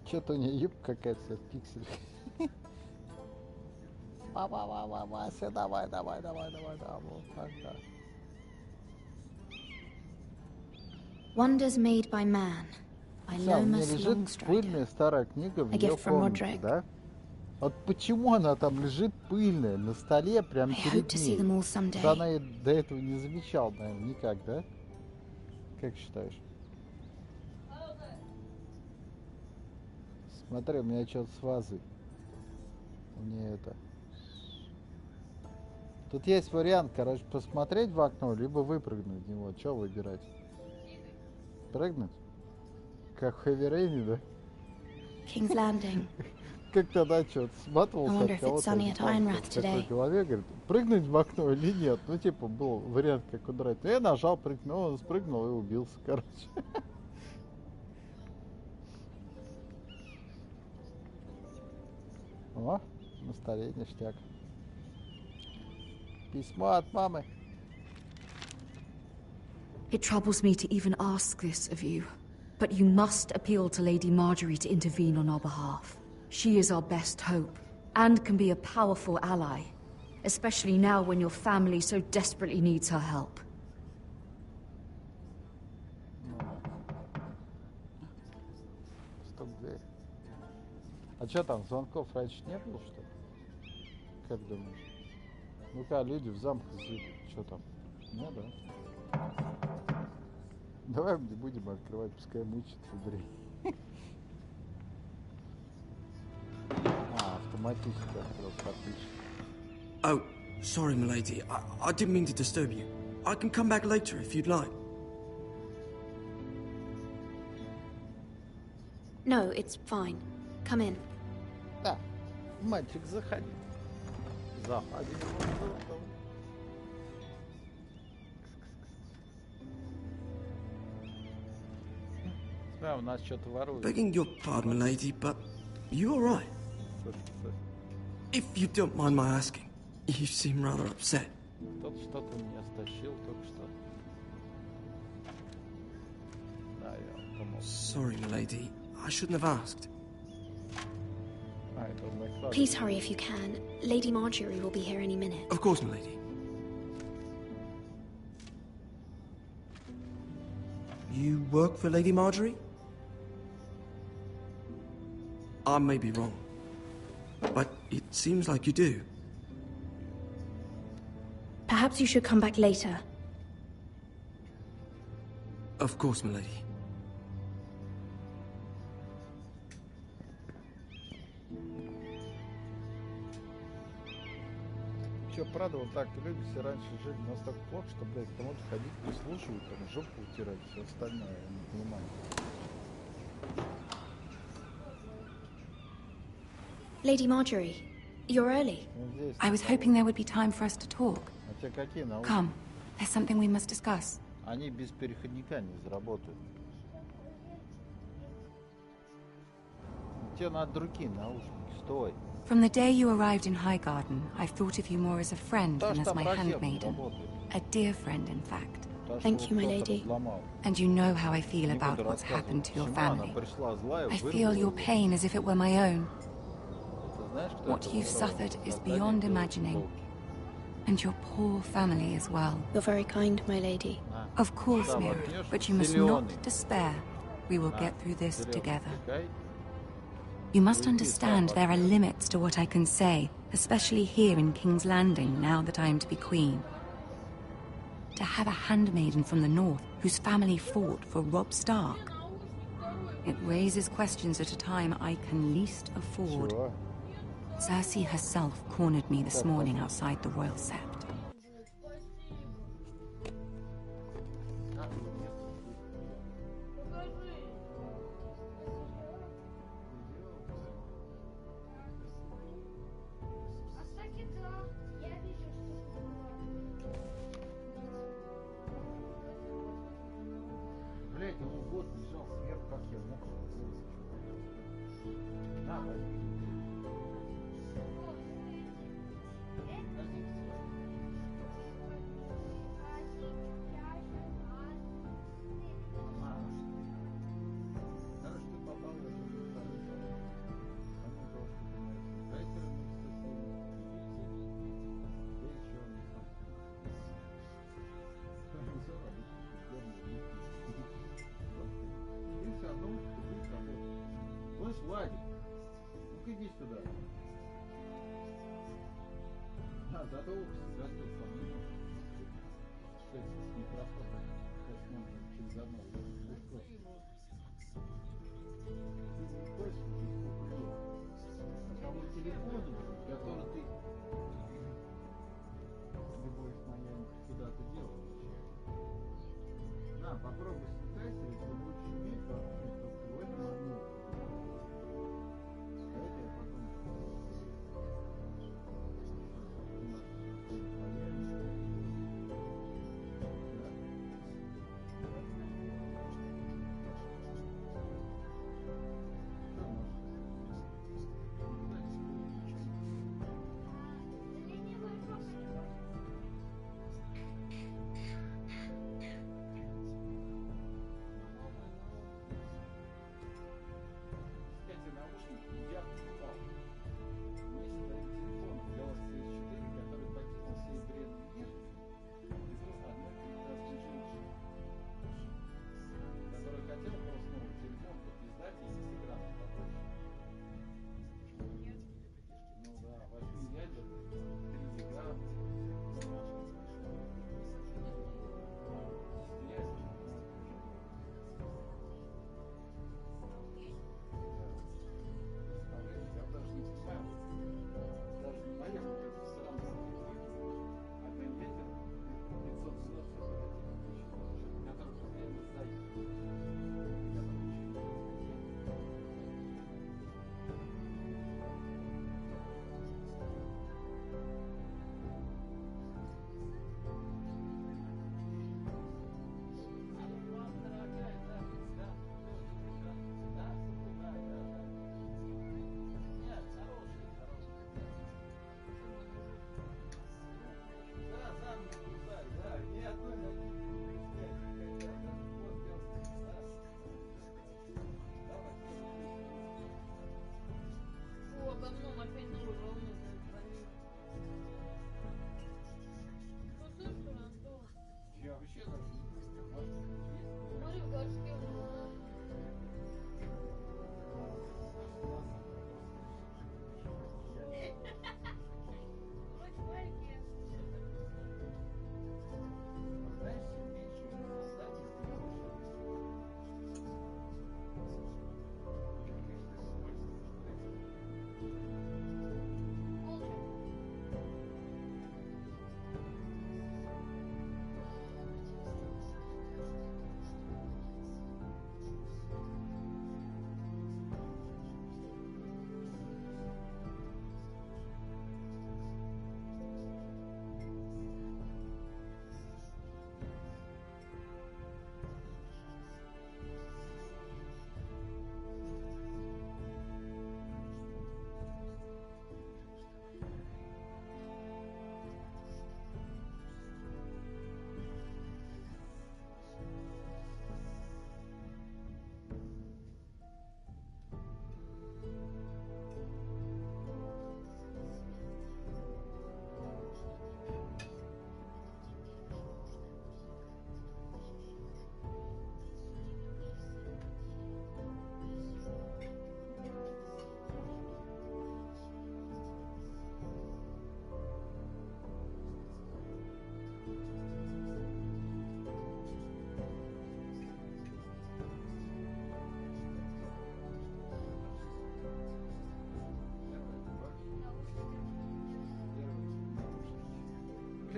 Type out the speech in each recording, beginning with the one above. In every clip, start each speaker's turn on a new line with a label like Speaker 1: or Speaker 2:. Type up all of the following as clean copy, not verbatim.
Speaker 1: Что-то у нее юбка какая-то вся в пикселях. Вася, давай. Вот так, да.
Speaker 2: Wonders Made by Man by
Speaker 1: Сам, у меня
Speaker 2: Lomas
Speaker 1: лежит
Speaker 2: Longstrider.
Speaker 1: пыльная старая книга в
Speaker 2: A
Speaker 1: ее
Speaker 2: gift from
Speaker 1: комнате,
Speaker 2: Roderick.
Speaker 1: да? Вот почему она там лежит пыльная на столе прямо
Speaker 2: I hope
Speaker 1: перед
Speaker 2: to see
Speaker 1: ней?
Speaker 2: them all
Speaker 1: Вот
Speaker 2: someday.
Speaker 1: она и до этого не замечала, наверное, никак, да? Как считаешь? Смотри, у меня что-то с вазой. Мне это... Тут есть вариант, короче, посмотреть в окно, либо выпрыгнуть в него. Что выбирать? Прыгнуть? Как в Heavy Rain, да?
Speaker 2: King's Landing.
Speaker 1: Как тогда что-то сматывался от кого-то, в какой голове, говорит, прыгнуть в окно или нет? Ну, типа, был вариант, как удрать. Ну, я нажал, прыгнул, он спрыгнул и убился, короче. О, на столе ништяк. Письмо от мамы.
Speaker 3: It troubles me to even ask this of you, but you must appeal to Lady Marjorie to intervene on our behalf. She is our best hope, and can be a powerful ally, especially now when your family so desperately needs her help.
Speaker 1: Стук в дверь. А что там, звонков раньше не было, что ли? Как думаешь? Ну-ка, люди в замке зайдут. Что там? Нет, да? Давай не будем открывать, пускай мучится дверь. Автоматически открылся, отлично.
Speaker 4: Oh, sorry, milady. I didn't mean to disturb you. I can come back later if you'd like.
Speaker 2: No, it's fine. Come in.
Speaker 1: Да, мальчик, заходи. Заходи. Смотри, у нас что-то воруют.
Speaker 4: Begging your pardon, milady, but you all right? If you don't mind my asking, you seem rather upset.
Speaker 1: Кто-то что-то у меня стащил только что. Да, я помог.
Speaker 4: Sorry, milady. I shouldn't have asked.
Speaker 2: Please hurry if you can. Lady Marjorie will be here any minute.
Speaker 4: Of course, milady. You work for Lady Marjorie? I may be wrong, but it seems like you do.
Speaker 2: Perhaps you should come back later.
Speaker 4: Of course, milady.
Speaker 1: Че, правда, вот так люди все раньше жили настолько плохо, что, блядь, кому-то ходить, прислушивать, там, жопу утирать, все остальное, я не понимаю.
Speaker 2: Lady Marjorie, you're early.
Speaker 3: I was hoping there would be time for us to talk.
Speaker 1: А те какие наушники?
Speaker 3: Come, there's something we must discuss.
Speaker 1: Они без переходника не заработают. Тебе надо другие наушники, стой.
Speaker 3: From the day you arrived in Highgarden, I've thought of you more as a friend than as my handmaiden. A dear friend, in fact.
Speaker 2: Thank you, my lady.
Speaker 3: And you know how I feel about what's happened to your family. I feel your pain as if it were my own. What you've suffered is beyond imagining. And your poor family as well.
Speaker 2: You're very kind, my lady.
Speaker 3: Of course, Mira, but you must not despair. We will get through this together. You must understand there are limits to what I can say, especially here in King's Landing, now that I am to be queen. To have a handmaiden from the north whose family fought for Robb Stark. It raises questions at a time I can least afford. Cersei herself cornered me this morning outside the Royal Sept.
Speaker 1: Блять, ну год лежал сверху, как я мог его вылезть? На, возьми. Хорошо, ты попал в эту зато всегда тут со мной. Кстати, с микрофоном. Сейчас можно через одно легко. Потому телефон, который ты любовь моя куда-то делаешь. На, попробуй снять, если будешь шуметь, вообще только в этом одну. Это я потом.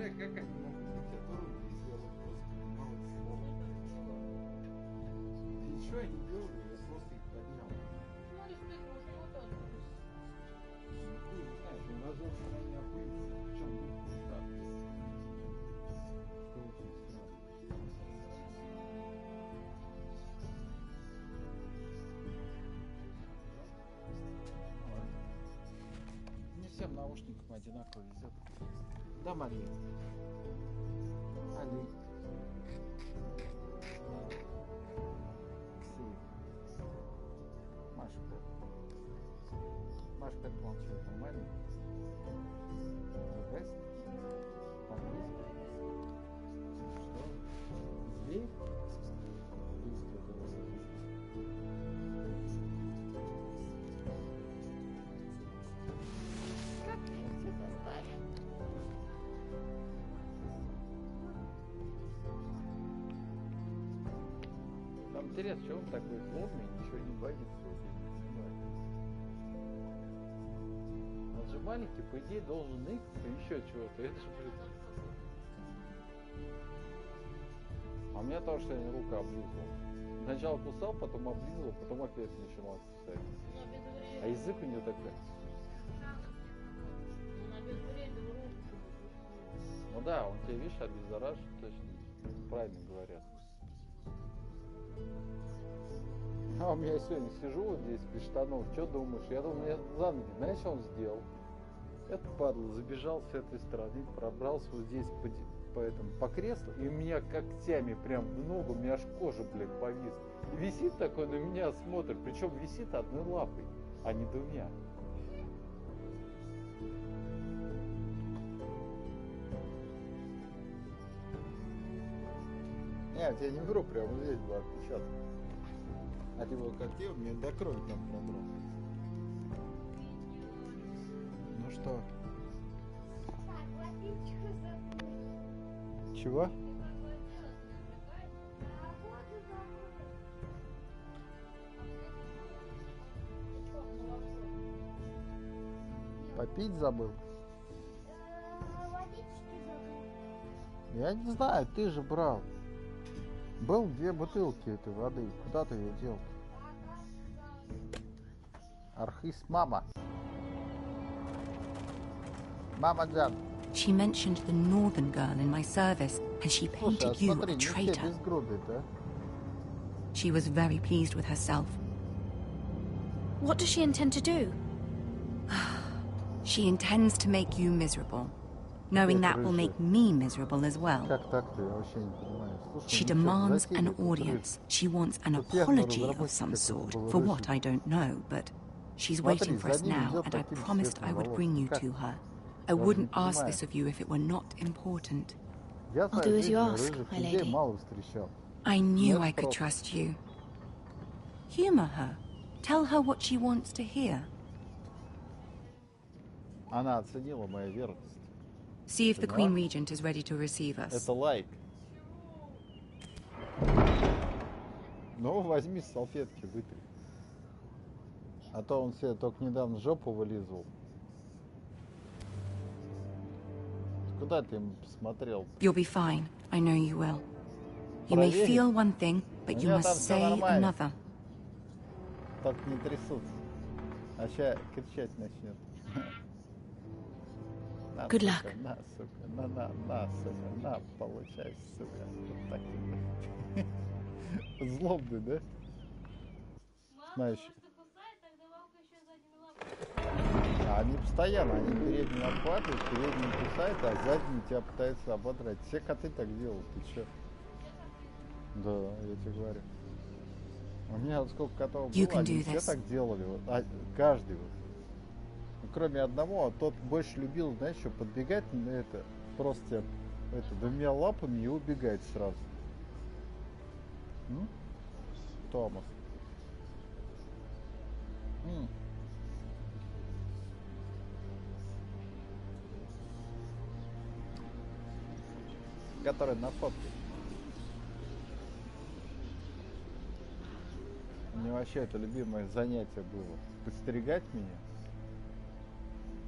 Speaker 1: Как они могут быть оторваны, если я вот просто понимал это слово? Ничего я не делал, я просто их поднял. Ты не знаешь, он разок на меня пылится, причем будет так. Что очень странно. Ну ладно. Не всем наушникам одинаково везет. Да, Мария. Али. Ксения. Маша. Маша, как молчит, нормально? The best? По-английски? Что? Зверь? Английский это высокий.
Speaker 5: Как меня все достали?
Speaker 1: Интересно, что он такой злобный, ничего не боится. Он же маленький, по идее, должен ныкаться еще чего-то. Это же, блин. А у меня тоже сегодня рука облизывал. Сначала кусал, потом облизывал, потом опять начала кусать. А язык у нее такой. Ну да, он тебе, видишь, обеззаражен, точно. Правильно говорят. А у меня сегодня сижу вот здесь без штанов, что думаешь? Я думаю, мне за ноги, знаешь, что он сделал? Это падла, забежал с этой стороны, пробрался вот здесь по креслу, и у меня когтями прям в ногу, у меня аж кожа, блядь, повис. И висит такой на меня, смотрит, причем висит одной лапой, а не двумя. Нет, я не вру, прямо здесь был отпечаток. От его когтей у меня до крови там продрал. Ну что? Чего? Попить забыл? Я не знаю, ты же брал. Был 2 бутылки этой воды. Куда ты ее дел? Архис, мама. Мама Джан.
Speaker 3: She mentioned the northern girl in my service, and she painted you a traitor. She was very pleased with herself.
Speaker 2: What does she intend to do?
Speaker 3: She intends to make you miserable, knowing that will make me miserable as well. She demands an audience. She wants an apology of some sort, for what I don't know, but she's waiting for us now, and I promised I would bring you to her. I wouldn't ask this of you if it were not important.
Speaker 2: I'll do as you ask, my lady.
Speaker 3: I knew I could trust you. Humor her. Tell her what she wants to hear.
Speaker 1: Она оценила мою верность.
Speaker 3: See if the Queen Regent is ready to receive us.
Speaker 1: Это лайк. Ну, возьми салфетки, вытри. А то он себе только недавно жопу вылизывал. Куда ты ему посмотрел?
Speaker 3: You'll be fine. I know you will. You may feel one thing, but you must say another.
Speaker 1: Так не трясутся. А сейчас кричать начнет.
Speaker 2: Good luck.
Speaker 1: На, сука, на, сука, на, получай, сука. Вот так. Злобный, да? Знаешь. Они постоянно, они передние обхватывают, передние кусают, а задние тебя пытаются ободрать. Все коты так делают, ты чё? Да, я тебе говорю. У меня вот сколько котов было, они все так делали, вот, каждый вот. Ну, кроме одного, а тот больше любил, знаешь, что подбегать на это, просто тебя, двумя лапами и убегать сразу. Томас. Который на фотке. У меня вообще это любимое занятие было. Подстерегать меня.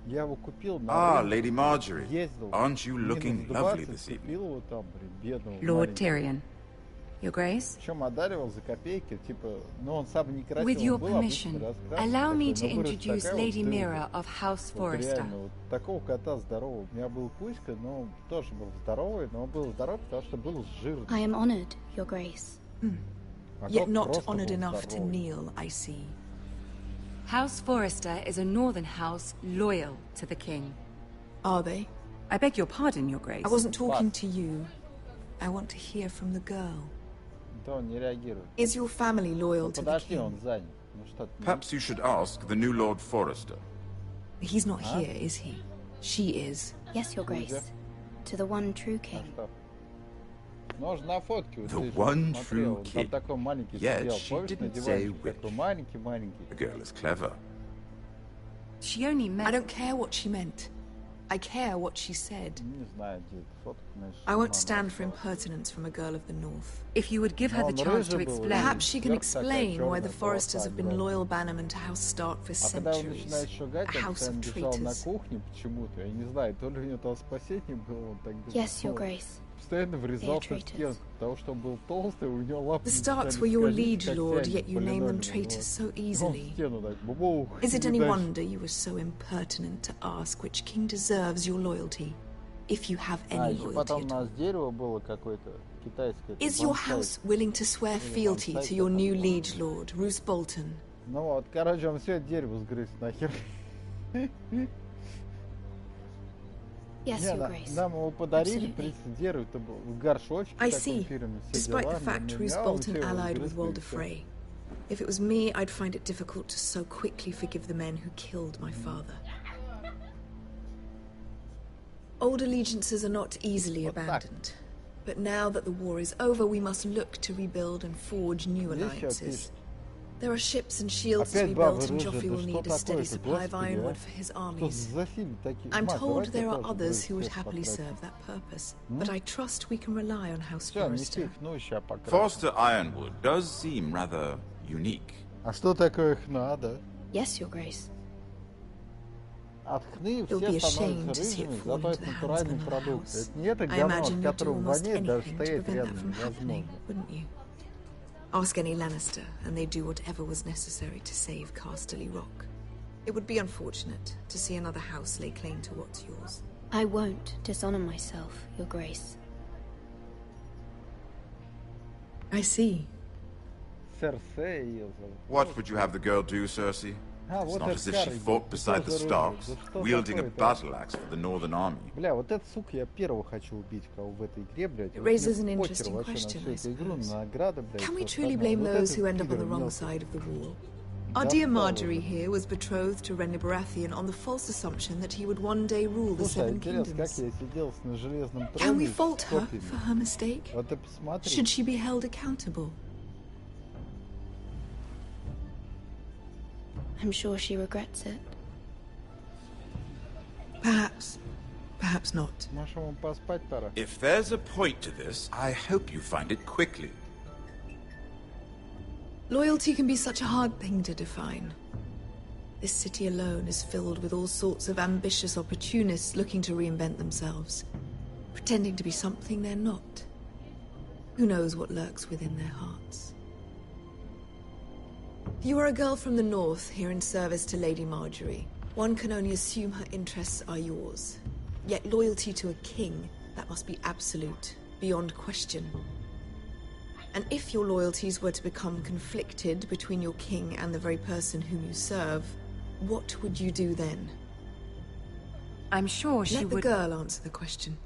Speaker 1: Я его купил на
Speaker 5: Lady Marjorie.
Speaker 1: Ездил.
Speaker 5: Aren't you looking lovely this evening?
Speaker 1: Купил его там, бедного.
Speaker 3: Lord Tyrion. Your Grace?
Speaker 1: Причем одаривал за копейки, типа, ну он сам не красивый.
Speaker 3: With your
Speaker 1: был,
Speaker 3: permission, allow me to introduce Lady Mira of House Forrester.
Speaker 1: Реально, вот такого кота здорового. У меня был Кузька, но он тоже был здоровый, но он был здоров, потому что был жирный.
Speaker 2: I am honored, Your Grace.
Speaker 6: Yet not honored enough to kneel, I see.
Speaker 3: House Forrester is a northern house loyal to the king.
Speaker 6: Are they?
Speaker 3: I beg your pardon, Your Grace.
Speaker 6: I wasn't talking to you. I want to hear from the girl.
Speaker 1: Да он не реагирует.
Speaker 6: Is your family loyal to the
Speaker 1: Подожди,
Speaker 6: king?
Speaker 1: он занят. Ну что ты?
Speaker 5: Perhaps you should ask the new Lord Forrester.
Speaker 6: He's not here, is he? She is.
Speaker 2: Yes, Your Grace. To the one true king.
Speaker 1: Можно на фотке.
Speaker 5: The one true
Speaker 1: king. Там такой маленький сидел. Помнишь, на диванчике? Такой маленький.
Speaker 5: The girl is clever.
Speaker 3: She only meant...
Speaker 6: I don't care what she meant. I care what she said.
Speaker 1: Не знаю, где эта фотка, значит,
Speaker 6: I won't
Speaker 1: она
Speaker 6: stand for
Speaker 1: осталась.
Speaker 6: impertinence from a girl of the north.
Speaker 3: If you would give her the chance to explain.
Speaker 6: Perhaps she can explain why the Foresters have been loyal bannermen to House Stark for
Speaker 1: А когда он
Speaker 6: centuries.
Speaker 1: начинает шагать,
Speaker 6: A
Speaker 1: он
Speaker 6: house of
Speaker 1: постоянно бежал на
Speaker 6: traitors.
Speaker 1: кухне почему-то. Я не знаю, то ли у него там спасение было, он так бежал.
Speaker 2: Yes, Your Grace.
Speaker 1: Постоянно врезался в
Speaker 2: traitors.
Speaker 1: стенку, потому что он был толстый, у него лапы
Speaker 6: The
Speaker 1: не
Speaker 6: Starks
Speaker 1: стали
Speaker 6: were your
Speaker 1: скользить,
Speaker 6: liege
Speaker 1: как
Speaker 6: lord,
Speaker 1: тянет
Speaker 6: yet you
Speaker 1: по
Speaker 6: name them
Speaker 1: линолеуму.
Speaker 6: traitors so
Speaker 1: Он в
Speaker 6: easily.
Speaker 1: стену так, бубух,
Speaker 6: Is it
Speaker 1: и
Speaker 6: any
Speaker 1: дальше.
Speaker 6: wonder you were so impertinent to ask which king deserves your loyalty, if you have any
Speaker 1: Еще
Speaker 6: loyalty
Speaker 1: потом у
Speaker 6: at
Speaker 1: нас
Speaker 6: all?
Speaker 1: дерево было какое-то китайское.
Speaker 6: Is your house willing to swear fealty to your new liege lord, Roose Bolton?
Speaker 1: Ну вот, короче, он все дерево сгрыз нахер.
Speaker 2: Yes,
Speaker 1: Не,
Speaker 2: Your Grace.
Speaker 1: нам его подарили, в
Speaker 2: Absolutely.
Speaker 1: принципе, дерево-то было в горшочке.
Speaker 6: I
Speaker 1: таком
Speaker 6: see.
Speaker 1: фирменном, все
Speaker 6: Despite
Speaker 1: дела,
Speaker 6: the fact
Speaker 1: но
Speaker 6: Roose
Speaker 1: меня он
Speaker 6: Bolton
Speaker 1: все
Speaker 6: allied
Speaker 1: сгрыз,
Speaker 6: with
Speaker 1: и
Speaker 6: Walder
Speaker 1: всё.
Speaker 6: Frey. If it was me, I'd find it difficult to so quickly forgive the men who killed my father. Old allegiances are not easily
Speaker 1: Вот так.
Speaker 6: abandoned. But now that the war is over, we must look to rebuild and forge new
Speaker 1: Здесь всё
Speaker 6: alliances.
Speaker 1: пишет.
Speaker 6: There are ships and shields to
Speaker 1: Опять
Speaker 6: be
Speaker 1: бабы
Speaker 6: built, and
Speaker 1: рыжие,
Speaker 6: Joffrey
Speaker 1: да
Speaker 6: will
Speaker 1: что
Speaker 6: need a steady
Speaker 1: такое-то,
Speaker 6: supply of
Speaker 1: господи,
Speaker 6: ironwood
Speaker 1: а?
Speaker 6: for his
Speaker 1: Что
Speaker 6: armies.
Speaker 1: за фильм такие?
Speaker 6: I'm
Speaker 1: Мать,
Speaker 6: told
Speaker 1: давайте
Speaker 6: there
Speaker 1: я
Speaker 6: are
Speaker 1: тоже
Speaker 6: others
Speaker 1: брызг
Speaker 6: who would
Speaker 1: сейчас
Speaker 6: happily
Speaker 1: потрачу.
Speaker 6: serve that purpose, but I trust we can rely on House
Speaker 1: Всё, не
Speaker 6: Forrester.
Speaker 1: фиг, ну ща покрашу.
Speaker 5: Forster Ironwood does seem rather unique.
Speaker 1: А что такое хна, да?
Speaker 2: Yes, Your Grace.
Speaker 1: От хны
Speaker 6: You'll be
Speaker 1: все
Speaker 6: ashamed
Speaker 1: становятся
Speaker 6: to see it
Speaker 1: рыжими,
Speaker 6: fall
Speaker 1: зато
Speaker 6: into
Speaker 1: это
Speaker 6: the hands of
Speaker 1: натуральный
Speaker 6: another
Speaker 1: продукт.
Speaker 6: house.
Speaker 1: Это не это
Speaker 6: I
Speaker 1: говно,
Speaker 6: imagine
Speaker 1: от
Speaker 6: you'd do
Speaker 1: которого
Speaker 6: almost
Speaker 1: воняет, даже
Speaker 6: anything to
Speaker 1: стоять
Speaker 6: prevent that
Speaker 1: рядом
Speaker 6: from happening,
Speaker 1: невозможно.
Speaker 6: wouldn't you? Ask any Lannister, and they'd do whatever was necessary to save Casterly Rock. It would be unfortunate to see another house lay claim to what's yours.
Speaker 2: I won't dishonor myself, Your Grace.
Speaker 6: I see.
Speaker 1: Серсея ее зовут.
Speaker 5: What would you have the girl do, Cersei?
Speaker 1: А,
Speaker 5: It's
Speaker 1: вот
Speaker 5: not
Speaker 1: это
Speaker 5: as if she
Speaker 1: Карри,
Speaker 5: fought beside the
Speaker 1: тоже рыжий.
Speaker 5: Starks,
Speaker 1: Да что
Speaker 5: wielding a
Speaker 1: такое-то, а?
Speaker 5: battle axe for the Northern Army.
Speaker 1: Бля, вот этот сука я первого хочу убить, кого в этой игре, блядь.
Speaker 6: It
Speaker 1: Вот мне
Speaker 6: raises an
Speaker 1: похер
Speaker 6: interesting
Speaker 1: вообще на
Speaker 6: question,
Speaker 1: всю
Speaker 6: I
Speaker 1: эту игру,
Speaker 6: suppose.
Speaker 1: на награды, блядь.
Speaker 6: Can we
Speaker 1: всё
Speaker 6: truly
Speaker 1: остальное.
Speaker 6: blame
Speaker 1: Вот
Speaker 6: those
Speaker 1: этот
Speaker 6: who end up on
Speaker 1: пидор
Speaker 6: the wrong
Speaker 1: мелкий.
Speaker 6: side of the wall? Our dear
Speaker 1: Достал
Speaker 6: Marjorie
Speaker 1: уже.
Speaker 6: here was betrothed to Renly Baratheon on the false assumption that he would one day rule the
Speaker 1: Слушай,
Speaker 6: Seven
Speaker 1: интересно, как
Speaker 6: Kingdoms.
Speaker 1: я сидел на железном
Speaker 6: Can
Speaker 1: троне
Speaker 6: we
Speaker 1: с
Speaker 6: fault her
Speaker 1: копьями.
Speaker 6: for her mistake?
Speaker 1: Вот ты посмотри.
Speaker 6: Should she be held accountable?
Speaker 2: I'm sure she regrets it.
Speaker 6: Perhaps. Perhaps not.
Speaker 1: Может, ему поспать пора?
Speaker 5: If there's a point to this, I hope you find it quickly.
Speaker 6: Loyalty can be such a hard thing to define. This city alone is filled with all sorts of ambitious opportunists looking to reinvent themselves, pretending to be something they're not. Who knows what lurks within their hearts? You are a girl from the north, here in service to Lady Marjorie. One can only assume her interests are yours. Yet loyalty to a king, that must be absolute, beyond question. And if your loyalties were to become conflicted between your king and the very person whom you serve, what would you do then?
Speaker 3: I'm sure she
Speaker 6: Let the
Speaker 3: would...
Speaker 6: girl answer the question.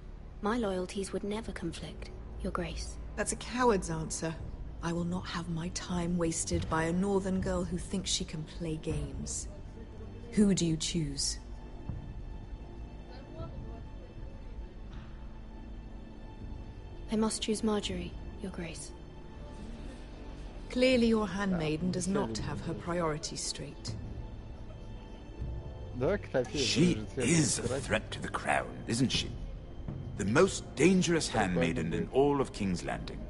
Speaker 2: My loyalties would never conflict, Your Grace.
Speaker 6: That's a coward's answer. I will not have my time wasted by a northern girl who thinks she can play games. Who do you choose?
Speaker 2: I must choose Marjorie, Your Grace.
Speaker 6: Clearly your handmaiden does not have her priorities straight.
Speaker 1: Давай к Софии
Speaker 5: She
Speaker 1: выжить всех
Speaker 5: is a
Speaker 1: собрать.
Speaker 5: threat to the crown, isn't she? The most dangerous handmaiden in all of King's Landing.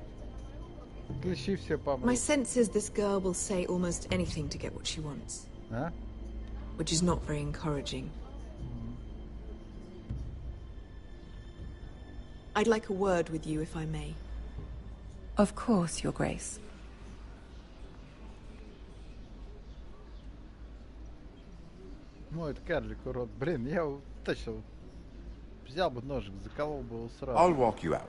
Speaker 1: Клещи все
Speaker 6: My
Speaker 1: помрут.
Speaker 6: sense is this girl will say almost anything to get what she wants,
Speaker 1: А?
Speaker 6: which is not very encouraging. I'd like a word with you, if I may.
Speaker 3: Of course, Your Grace.
Speaker 1: Ну, это карлик, урод. Блин, я вот точно вот взял бы ножик, заколол бы его сразу.
Speaker 5: I'll walk you out.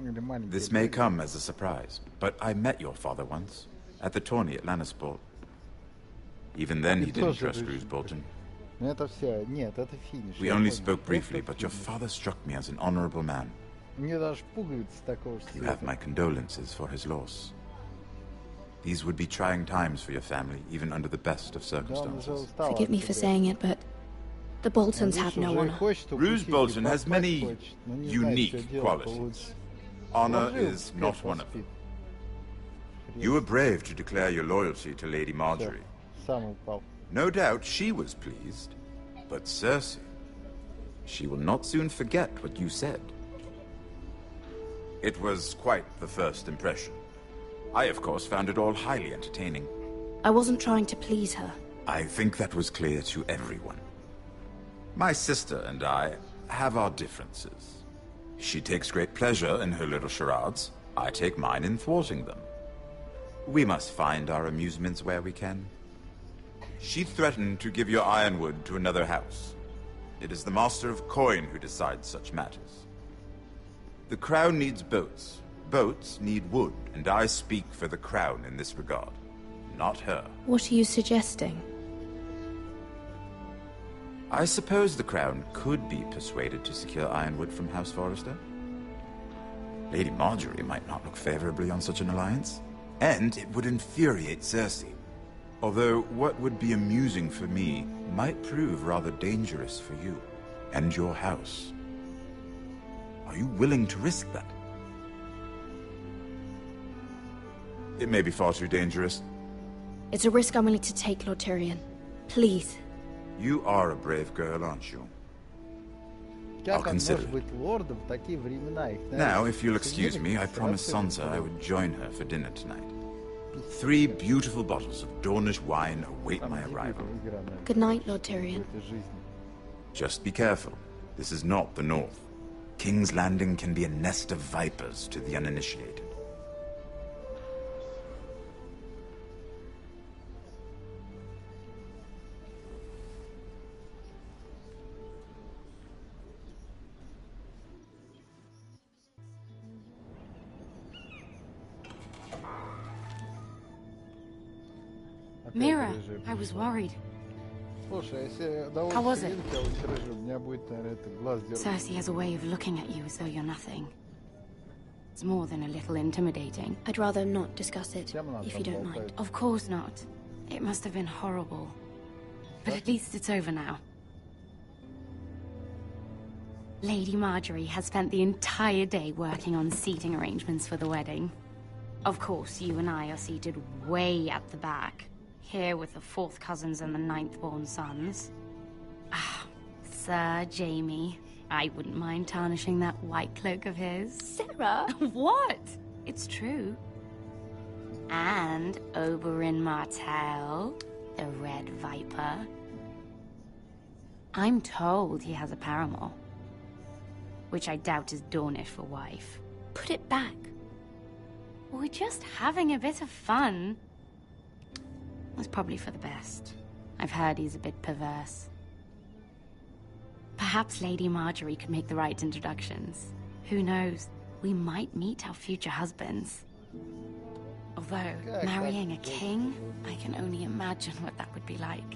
Speaker 1: Или маленький.
Speaker 5: This may come as a surprise, but I met your father once, at the tourney at Lannisport. Even then he didn't trust Roose Bolton.
Speaker 1: Ну, это все. Нет, это финиш.
Speaker 5: We
Speaker 1: я
Speaker 5: only
Speaker 1: понял.
Speaker 5: spoke briefly,
Speaker 1: Это
Speaker 5: but your
Speaker 1: финиш.
Speaker 5: father struck me as an honorable man.
Speaker 1: Мне даже пуговицы такого же
Speaker 5: You have
Speaker 1: цвета.
Speaker 5: my condolences for his loss. These would be trying times for your family, even under the best of
Speaker 1: Да, он уже
Speaker 5: circumstances.
Speaker 1: устал
Speaker 2: Forgive
Speaker 1: от
Speaker 2: me for
Speaker 1: тебя.
Speaker 2: saying it, but the Boltons
Speaker 1: Он
Speaker 2: have
Speaker 1: лучше
Speaker 2: no
Speaker 1: уже и
Speaker 2: honor.
Speaker 1: хочет
Speaker 5: Roose
Speaker 1: укусить, и
Speaker 5: Bolton has
Speaker 1: поспать
Speaker 5: many
Speaker 1: хочет, но не знает,
Speaker 5: unique
Speaker 1: что делать,
Speaker 5: qualities.
Speaker 1: получится.
Speaker 5: Honor
Speaker 1: Ложил,
Speaker 5: is
Speaker 1: теперь
Speaker 5: not one of them.
Speaker 1: поспит.
Speaker 5: You were brave to declare your loyalty to Lady
Speaker 1: Всё,
Speaker 5: Marjorie.
Speaker 1: сам упал.
Speaker 5: No doubt she was pleased, But Cersei, she will not soon forget what you said. It was quite the first impression. I, of course, found it all highly entertaining.
Speaker 2: I wasn't trying to please her.
Speaker 5: I think that was clear to everyone. My sister and I have our differences. She takes great pleasure in her little charades. I take mine in thwarting them. We must find our amusements where we can. She threatened to give your ironwood to another house. It is the Master of Coin who decides such matters. The Crown needs boats. Boats need wood, and I speak for the Crown in this regard, not her.
Speaker 2: What are you suggesting?
Speaker 5: I suppose the Crown could be persuaded to secure ironwood from House Forrester. Lady Marjorie might not look favorably on such an alliance, and it would infuriate Cersei. Although what would be amusing for me might prove rather dangerous for you and your house. Are you willing to risk that? It may be far too dangerous.
Speaker 2: It's a risk I'm willing to take, Lord Tyrion. Please.
Speaker 5: You are a brave girl, aren't you?
Speaker 1: Как
Speaker 5: I'll
Speaker 1: он
Speaker 5: consider
Speaker 1: может
Speaker 5: it.
Speaker 1: быть лордом в такие времена? Их,
Speaker 5: Now,
Speaker 1: наверное,
Speaker 5: if you'll excuse me, I promised Sansa I would join her for dinner tonight. 3 beautiful bottles of Dornish wine await my
Speaker 1: Самая
Speaker 5: arrival.
Speaker 1: дебильная игра, наверное,
Speaker 2: Good night, Lord Tyrion.
Speaker 1: в этой жизни.
Speaker 5: Just be careful. This is not the North. King's Landing can be a nest of vipers to the uninitiated.
Speaker 1: Опять
Speaker 3: Mira,
Speaker 1: рыжая
Speaker 3: I was
Speaker 1: пришла.
Speaker 3: worried.
Speaker 1: Слушай, а если на
Speaker 3: How was
Speaker 1: улице
Speaker 3: it?
Speaker 1: видно кого-нибудь рыжего, у меня будет, наверное, это глаз дергать.
Speaker 3: Cersei has a way of looking at you as though you're nothing. It's more than a little intimidating.
Speaker 2: I'd rather not discuss it,
Speaker 1: Тема нам
Speaker 2: if you
Speaker 1: там
Speaker 2: don't mind.
Speaker 1: болтает.
Speaker 3: Of course not. It must have been horrible. But at least it's over now. Lady Marjorie has spent the entire day working on seating arrangements for the wedding. Of course, you and I are seated way at the back, here with the 4th cousins and the 9th-born sons. Ah, Sir Jaime. I wouldn't mind tarnishing that white cloak of his.
Speaker 2: Sarah!
Speaker 3: What? It's true. And Oberyn Martell, the Red Viper. I'm told he has a paramour, which I doubt is Dornish for wife.
Speaker 2: Put it back.
Speaker 3: We're just having a bit of fun. That's probably for the best. I've heard he's a bit perverse. Perhaps Lady Marjorie could make the right introductions. Who knows? We might meet our future husbands. Although, marrying a king, I can only imagine what that would be like.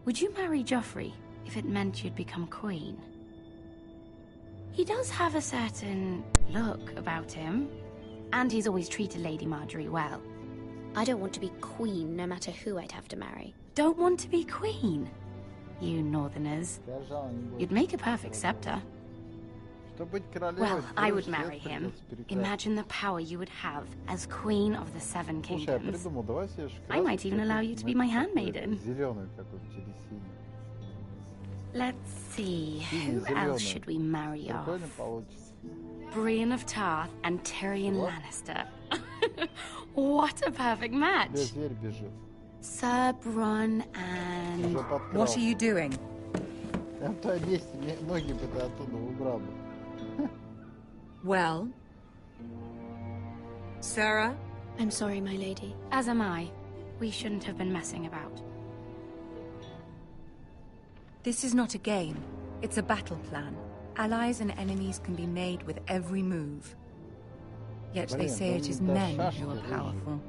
Speaker 3: Would you marry Joffrey if it meant you'd become queen? He does have a certain look about him, and he's always treated Lady Marjorie well.
Speaker 2: I don't want to be queen no matter who I'd have to marry.
Speaker 3: Don't want to be queen? You northerners. You'd make a perfect scepter. Well, I would marry him. Imagine the power you would have as Queen of the Seven Kingdoms. I might even allow you to be my handmaiden. Let's see, who else should we marry off? Brienne of Tarth and Tyrion Lannister. What a perfect match! Sir Bronn and...
Speaker 7: What are you doing? Well? Sarah?
Speaker 2: I'm sorry, my lady.
Speaker 3: As am I. We shouldn't have been messing about.
Speaker 7: This is not a game. It's a battle plan. Allies and enemies can be made with every move. Yet they say it is men who are powerful.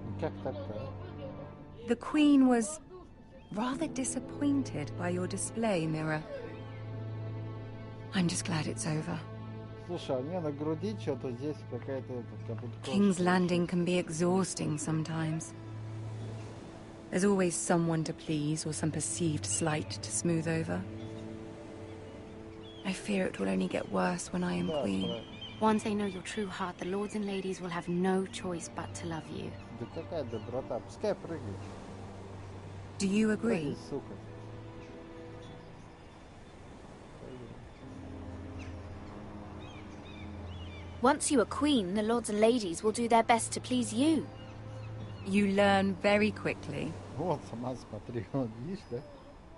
Speaker 7: The Queen was rather disappointed by your display, Mira. I'm just glad it's over. King's Landing can be exhausting sometimes. There's always someone to please or some perceived slight to smooth over. I fear it will only get worse when I am queen.
Speaker 3: Once they know your true heart, the lords and ladies will have no choice but to love you.
Speaker 7: Do you agree?
Speaker 2: Once you are queen, the lords and ladies will do their best to please you.
Speaker 7: You learn very quickly.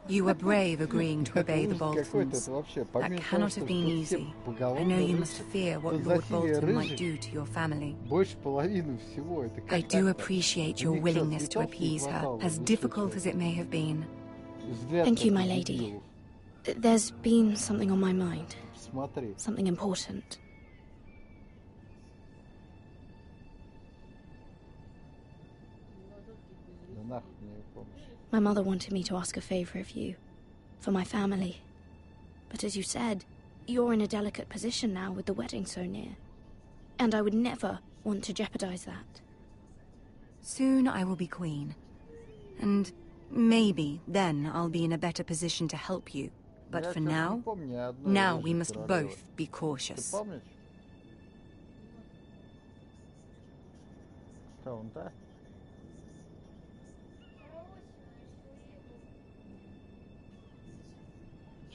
Speaker 7: You were brave agreeing to obey the Boltons. That cannot have been easy. I know you must fear what Lord Bolton might do to your family. I do appreciate your willingness to appease her, as difficult as it may have been.
Speaker 2: Thank you, my lady. There's been something on my mind. Something important. My mother wanted me to ask a favor of you, for my family. But as you said, you're in a delicate position now with the wedding so near. And I would never want to jeopardize that.
Speaker 7: Soon I will be queen. And maybe then I'll be in a better position to help you. But for now we must both be cautious.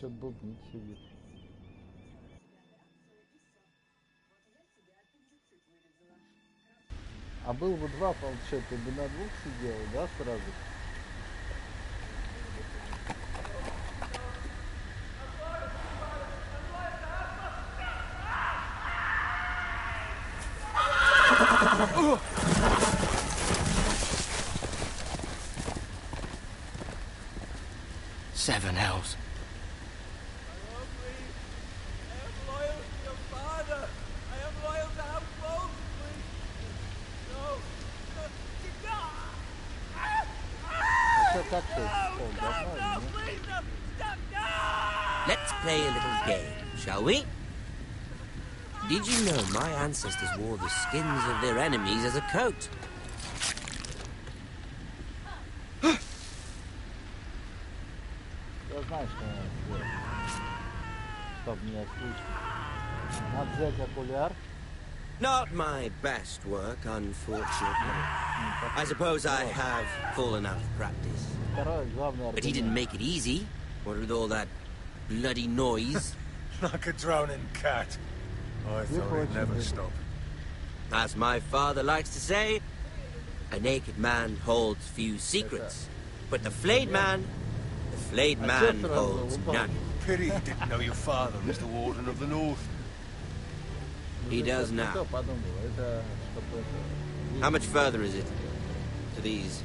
Speaker 1: Что-то бубнит сидит. А было бы два, получается, ты бы на двух сидела, да, сразу?
Speaker 8: Seven hells. Let's play a little game, shall we? Did you know my ancestors wore the skins of their enemies as a coat?
Speaker 1: Я знаю, что надо сделать, чтобы не отключить. Надо взять окуляр.
Speaker 8: Not my best work, unfortunately. I suppose I have fallen out of practice. But he didn't make it easy. What with all that bloody noise?
Speaker 9: Like a drowning cat. I thought he'd never stop.
Speaker 8: As my father likes to say, a naked man holds few secrets. But the flayed man holds none.
Speaker 9: Pity he didn't know your father was the Warden of the North.
Speaker 8: He does now. How much further is it to these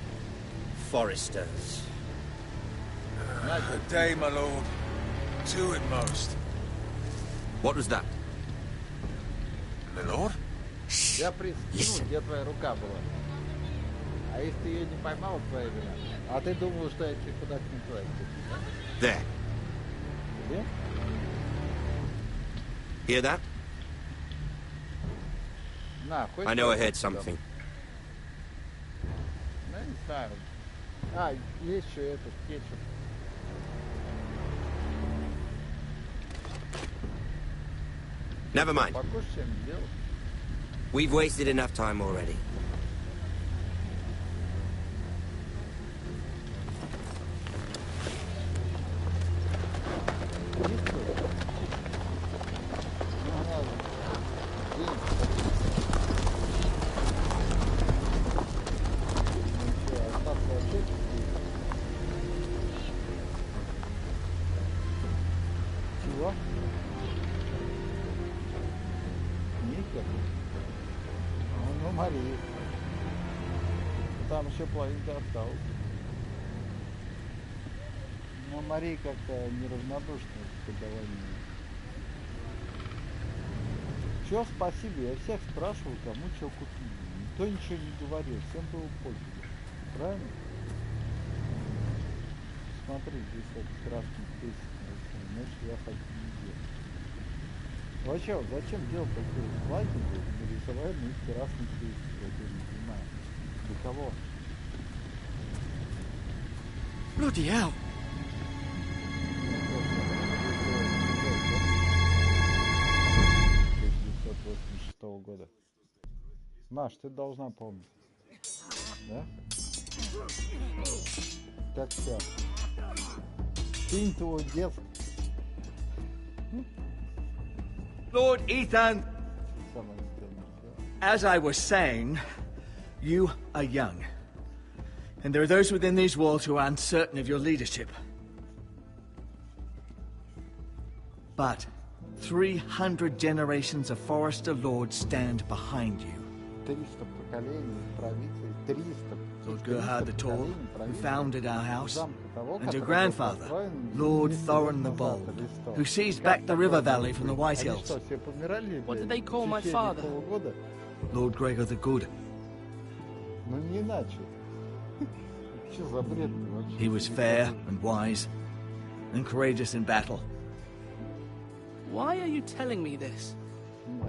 Speaker 8: foresters?
Speaker 9: A day, my lord. Two at
Speaker 8: What was that?
Speaker 9: My lord?
Speaker 1: Я присягну, где твоя рука была. А если ты ее не поймал, твоя вина. А ты думал, что я тебе куда-то не туда?
Speaker 8: There.
Speaker 1: Где?
Speaker 8: Hear that?
Speaker 1: На, хоть
Speaker 8: I know I heard something.
Speaker 1: Ну, не знаю. А, есть еще этот кетчуп.
Speaker 8: Never mind.
Speaker 1: Покушай, чем делать.
Speaker 8: We've wasted enough time already.
Speaker 1: Чего? Никер? Ну, Мария. Там еще половинка осталась. Но Мария как-то неравнодушна к подаванию. Чё, спасибо, я всех спрашивал, кому что купили. Никто ничего не говорил, всем было пофиг. Правильно? Смотри, здесь вот красный крестик. Значит, я хочу не делать. Вообще, вот зачем делать такие флаги, нарисовать на их красный крестик? Я тоже не понимаю. Для кого?
Speaker 4: Bloody hell.
Speaker 1: 1986 года. Маш, ты должна помнить. Да? Как все. Фильм твой детский.
Speaker 9: Lord Ethan, as I was saying, you are young. And there are those within these walls who are uncertain of your leadership. But 300 generations of Forester Lords stand behind you.
Speaker 1: 300 поколений правителей, 300.
Speaker 9: Lord Gerhard the Tall, who founded our house, and your grandfather, Lord Thorin the Bold, who seized back the river valley from the White Hills.
Speaker 10: What did they call my father?
Speaker 9: Lord Gregor the Good.
Speaker 1: Ну не иначе. Что за бред вообще?
Speaker 9: He was fair and wise, and courageous in battle.
Speaker 10: Why are you telling me this?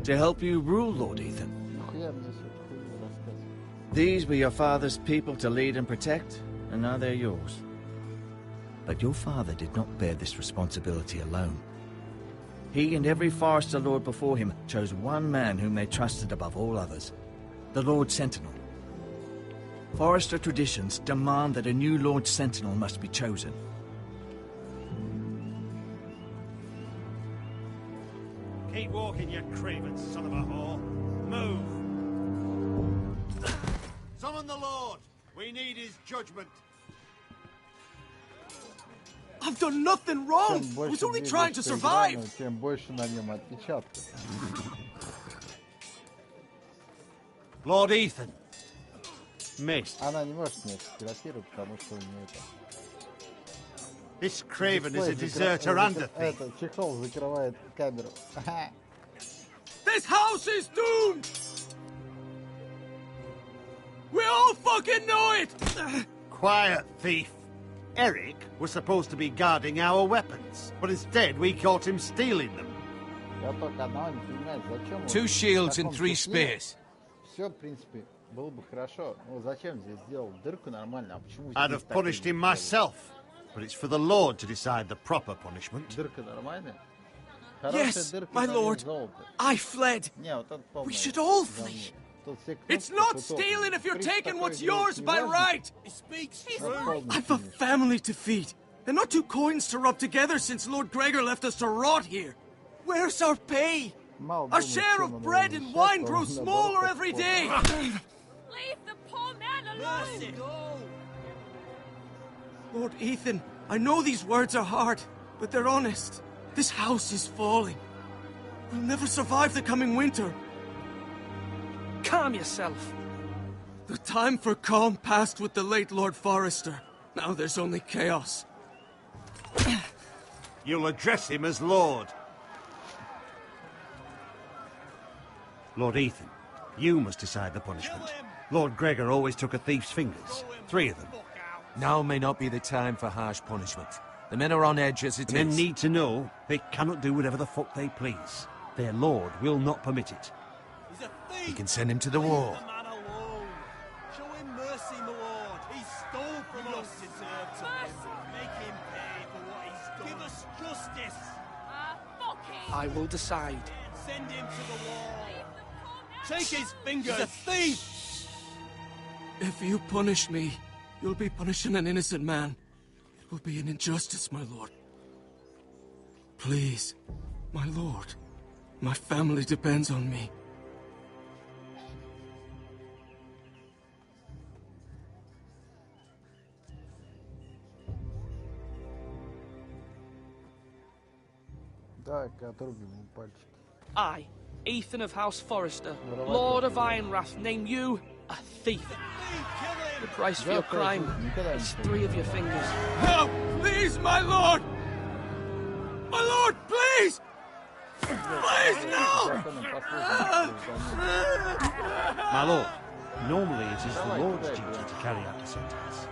Speaker 9: To help you rule, Lord Ethan.
Speaker 1: Нахуя мне всё это хуйню рассказывать?
Speaker 9: These were your father's people to lead and protect, and now they're yours. But your father did not bear this responsibility alone. He and every Forester Lord before him chose one man whom they trusted above all others, the Lord Sentinel. Forester traditions demand that a new Lord Sentinel must be chosen.
Speaker 11: Keep walking, you craven son of a whore. Move! Summon the Lord! We need his judgment.
Speaker 4: I've done nothing wrong! I was only trying to survive!
Speaker 1: Тем больше на нем отпечатка.
Speaker 11: Lord Ethan. Missed.
Speaker 1: Она не может меня сфотографировать, потому что у нее это...
Speaker 11: This craven is a deserter and a thief.
Speaker 1: Это, чехол закрывает камеру.
Speaker 4: This house is doomed! We all fucking know it!
Speaker 11: Quiet, thief. Eric was supposed to be guarding our weapons, but instead we caught him stealing them.
Speaker 1: Я только одного не понимаю, зачем...
Speaker 9: 2 shields and 3 spears.
Speaker 1: Все, в принципе, было бы хорошо. Ну, зачем здесь сделал дырку нормально, а почему...
Speaker 11: I'd have punished him myself, but it's for the Lord to decide the proper punishment.
Speaker 1: Дырка нормальная?
Speaker 4: Yes, my lord. I fled. We should all flee. It's not stealing if you're taking what's yours by right.
Speaker 11: He speaks true.
Speaker 4: I've a family to feed, and not 2 coins to rub together since Lord Gregor left us to rot here. Where's our pay? Our share of bread and wine grows smaller every day.
Speaker 12: Leave the poor man alone!
Speaker 4: Lord Ethan, I know these words are hard, but they're honest. This house is falling. We'll never survive the coming winter.
Speaker 10: Calm yourself.
Speaker 4: The time for calm passed with the late Lord Forester. Now there's only chaos.
Speaker 11: You'll address him as Lord. Lord Ethan, you must decide the punishment. Lord Gregor always took a thief's fingers. 3 of them.
Speaker 13: Now may not be the time for harsh punishment. The men are on edge as it is.
Speaker 11: The men need to know they cannot do whatever the fuck they please. Their lord will not permit it.
Speaker 4: He's a thief!
Speaker 13: We can send him to the wall.
Speaker 4: Leave the man alone. Show him mercy, my lord. He stole from us. Deserve to make him pay for what he's done. Give us justice.
Speaker 10: I will decide.
Speaker 4: Send him to the wall. Take his fingers. He's a thief!
Speaker 10: If you punish me, you'll be punishing an innocent man. It will be an injustice, my lord. Please, my lord. My family depends on me. I, Ethan of House Forrester, Lord of Ironrath, name you a thief. The price for your crime is 3 of your fingers.
Speaker 4: Help! Please, my lord! My lord, please! Please, no!
Speaker 11: My lord, normally it is the lord's duty to carry out the sentence.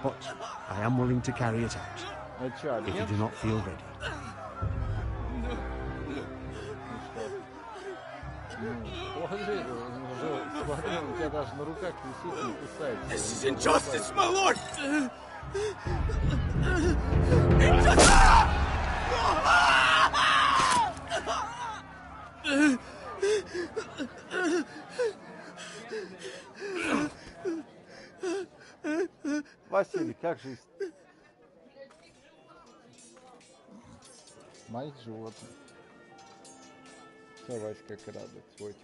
Speaker 11: But I am willing to carry it out, if you do not feel ready.
Speaker 4: This is injustice, my lord!
Speaker 1: Василий, как же моих животных? Все, Вась, как радость, свой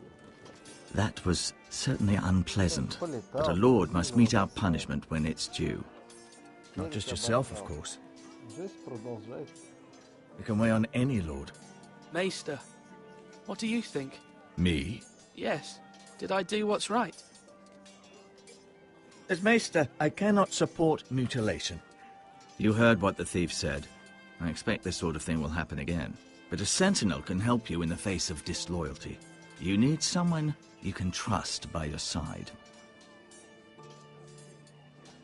Speaker 9: That was certainly unpleasant, but a lord must mete out punishment when it's due. Not just yourself, of course. You can weigh on any lord.
Speaker 10: Maester, what do you think?
Speaker 9: Me?
Speaker 10: Yes. Did I do what's right?
Speaker 9: As Maester, I cannot support mutilation. You heard what the thief said. I expect this sort of thing will happen again. But a sentinel can help you in the face of disloyalty. You need someone you can trust by your side.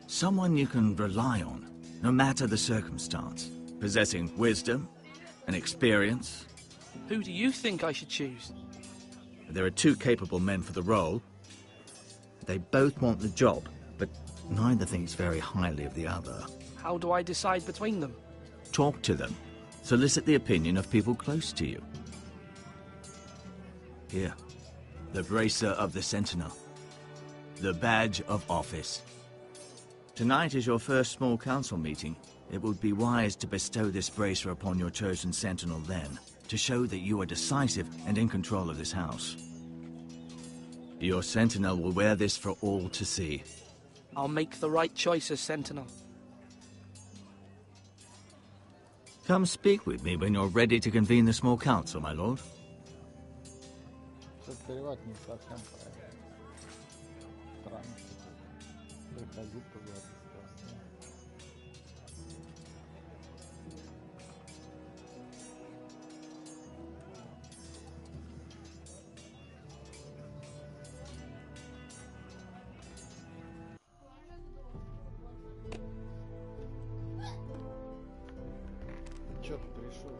Speaker 9: Someone you can rely on, no matter the circumstance. Possessing wisdom and experience.
Speaker 10: Who do you think I should choose?
Speaker 9: There are 2 capable men for the role. They both want the job, but neither thinks very highly of the other.
Speaker 10: How do I decide between them?
Speaker 9: Talk to them. Solicit the opinion of people close to you. Here, the bracer of the Sentinel. The badge of office. Tonight is your first small council meeting. It would be wise to bestow this bracer upon your chosen Sentinel then, to show that you are decisive and in control of this house. Your Sentinel will wear this for all to see.
Speaker 10: I'll make the right choice as Sentinel.
Speaker 9: Come speak with me when you're ready to convene the small council, my lord.
Speaker 1: Перевод не совсем правильно. Странно. Приходи поговорить. Чё ты пришел?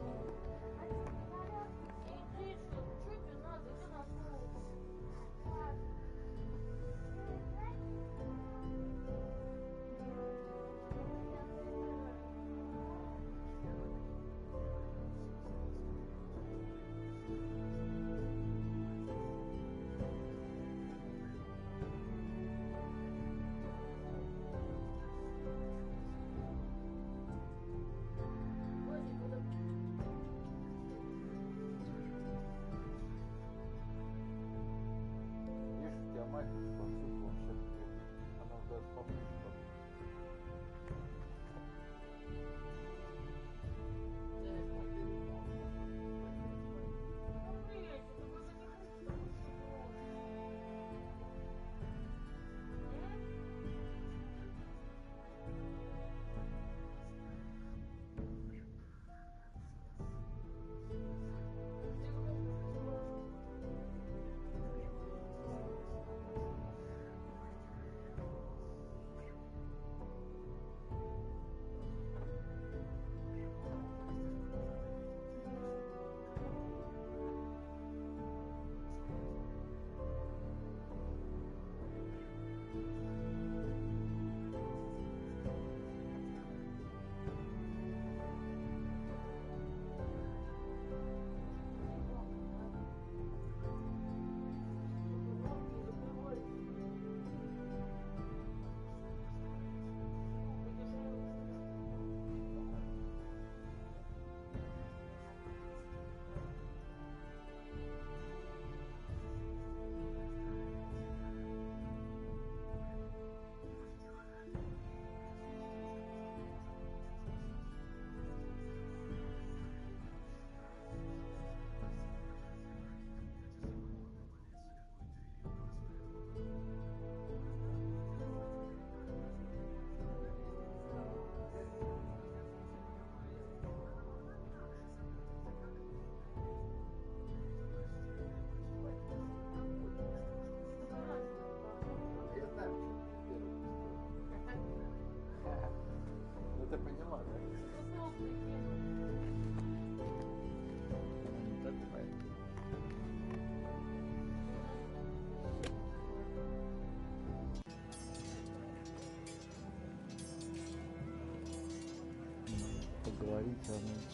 Speaker 1: Поговорить,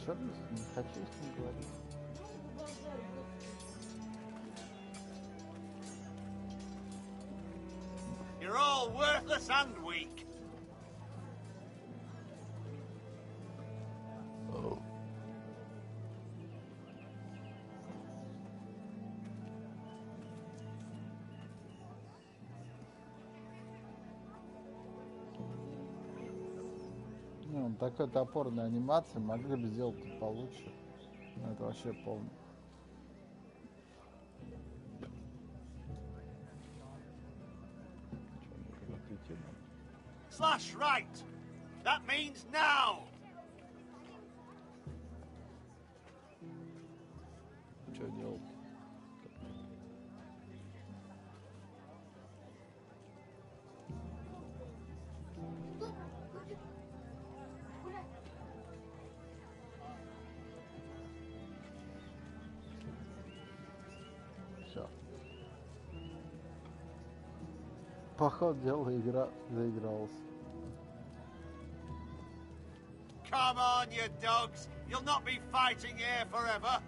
Speaker 1: что не хочу с ним говорить.
Speaker 4: You're all worthless and weak.
Speaker 1: Oh. Ну, такой топорной анимации могли бы сделать получше. Но это вообще полный.
Speaker 4: Slash right. That means now.
Speaker 1: Что делать? Все. По ходу дела игра заигралась.
Speaker 4: Come on, you dogs. You'll not be fighting here forever.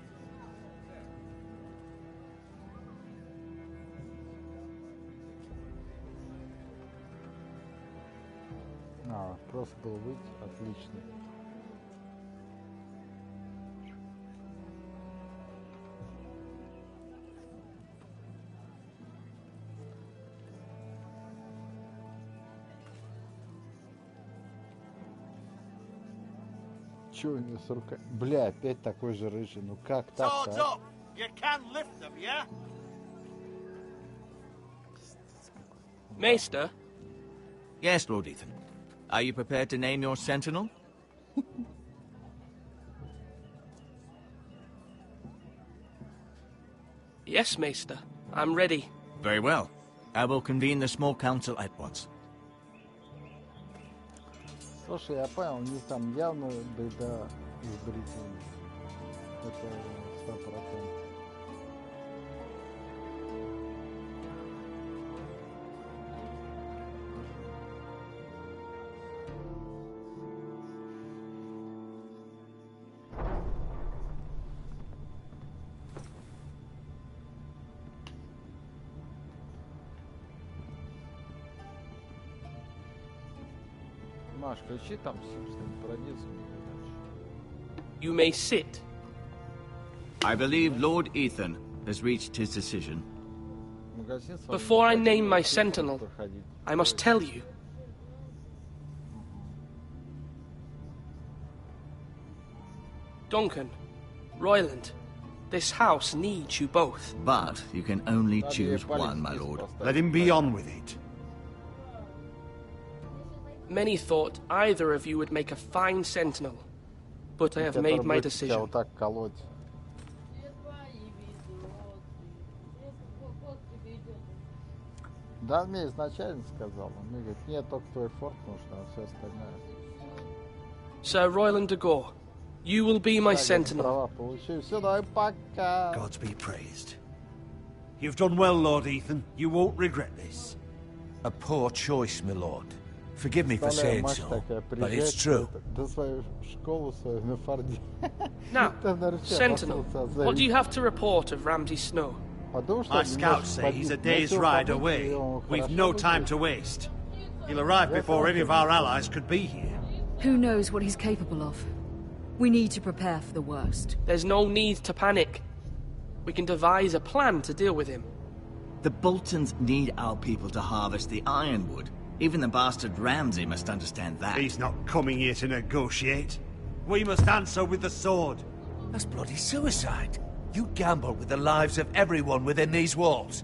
Speaker 1: Просто был выйти. Отлично. Чё у него с рукой? Бля, опять такой же рыжий. Ну как так-то?
Speaker 10: Maester?
Speaker 9: Yes, Lord Ethan. Are you prepared to name your sentinel?
Speaker 10: Yes, Maester. I'm ready.
Speaker 9: Very well. I will convene the small council at once.
Speaker 1: Слушай, я понял, у них там явно беда с бритвами. Это 100%. Маш, включи там
Speaker 10: You may sit.
Speaker 9: I believe Lord Ethan has reached his decision.
Speaker 10: Before I name my sentinel, I must tell you. Duncan, Royland, this house needs you both.
Speaker 9: But you can only choose one, my lord.
Speaker 11: Let him be on with it.
Speaker 10: Many thought either of you would make a fine sentinel, but I have made my decision.
Speaker 1: Да, мне изначально сказал. Он мне говорит, нет, только твой форт нужен, а все остальное.
Speaker 10: Sir Royland de Gore, you will be my sentinel.
Speaker 11: Gods be praised. You've done well, Lord Ethan. You won't regret this.
Speaker 13: A poor choice, my lord. Forgive me for saying so, but it's true.
Speaker 10: Now, Sentinel, what do you have to report of Ramsay Snow?
Speaker 11: My scouts say he's a day's ride away. We've no time to waste. He'll arrive before any of our allies could be here.
Speaker 14: Who knows what he's capable of? We need to prepare for the worst.
Speaker 10: There's no need to panic. We can devise a plan to deal with him.
Speaker 9: The Boltons need our people to harvest the ironwood. Even the bastard Ramsay must understand that.
Speaker 11: He's not coming here to negotiate. We must answer with the sword.
Speaker 13: That's bloody suicide. You gamble with the lives of everyone within these walls.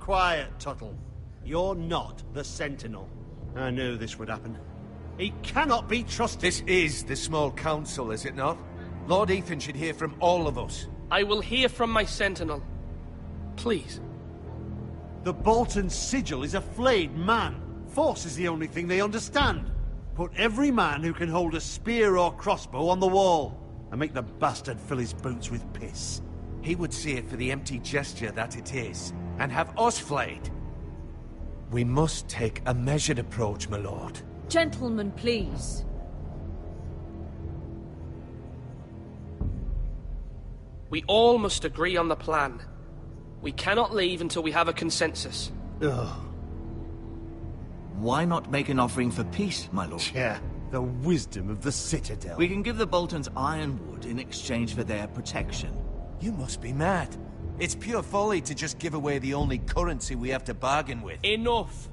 Speaker 11: Quiet, Tuttle. You're not the Sentinel. I knew this would happen. He cannot be trusted.
Speaker 13: This is the small council, is it not? Lord Ethan should hear from all of us.
Speaker 10: I will hear from my sentinel. Please.
Speaker 11: The Bolton sigil is a flayed man. Force is the only thing they understand.
Speaker 13: Put every man who can hold a spear or crossbow on the wall, and make the bastard fill his boots with piss. He would see it for the empty gesture that it is, and have us flayed. We must take a measured approach, my lord.
Speaker 14: Gentlemen, please.
Speaker 10: We all must agree on the plan. We cannot leave until we have a consensus.
Speaker 13: Ugh.
Speaker 9: Why not make an offering for peace, my lord?
Speaker 13: Yeah, the wisdom of the Citadel.
Speaker 9: We can give the Boltons ironwood in exchange for their protection.
Speaker 13: You must be mad. It's pure folly to just give away the only currency we have to bargain with.
Speaker 10: Enough!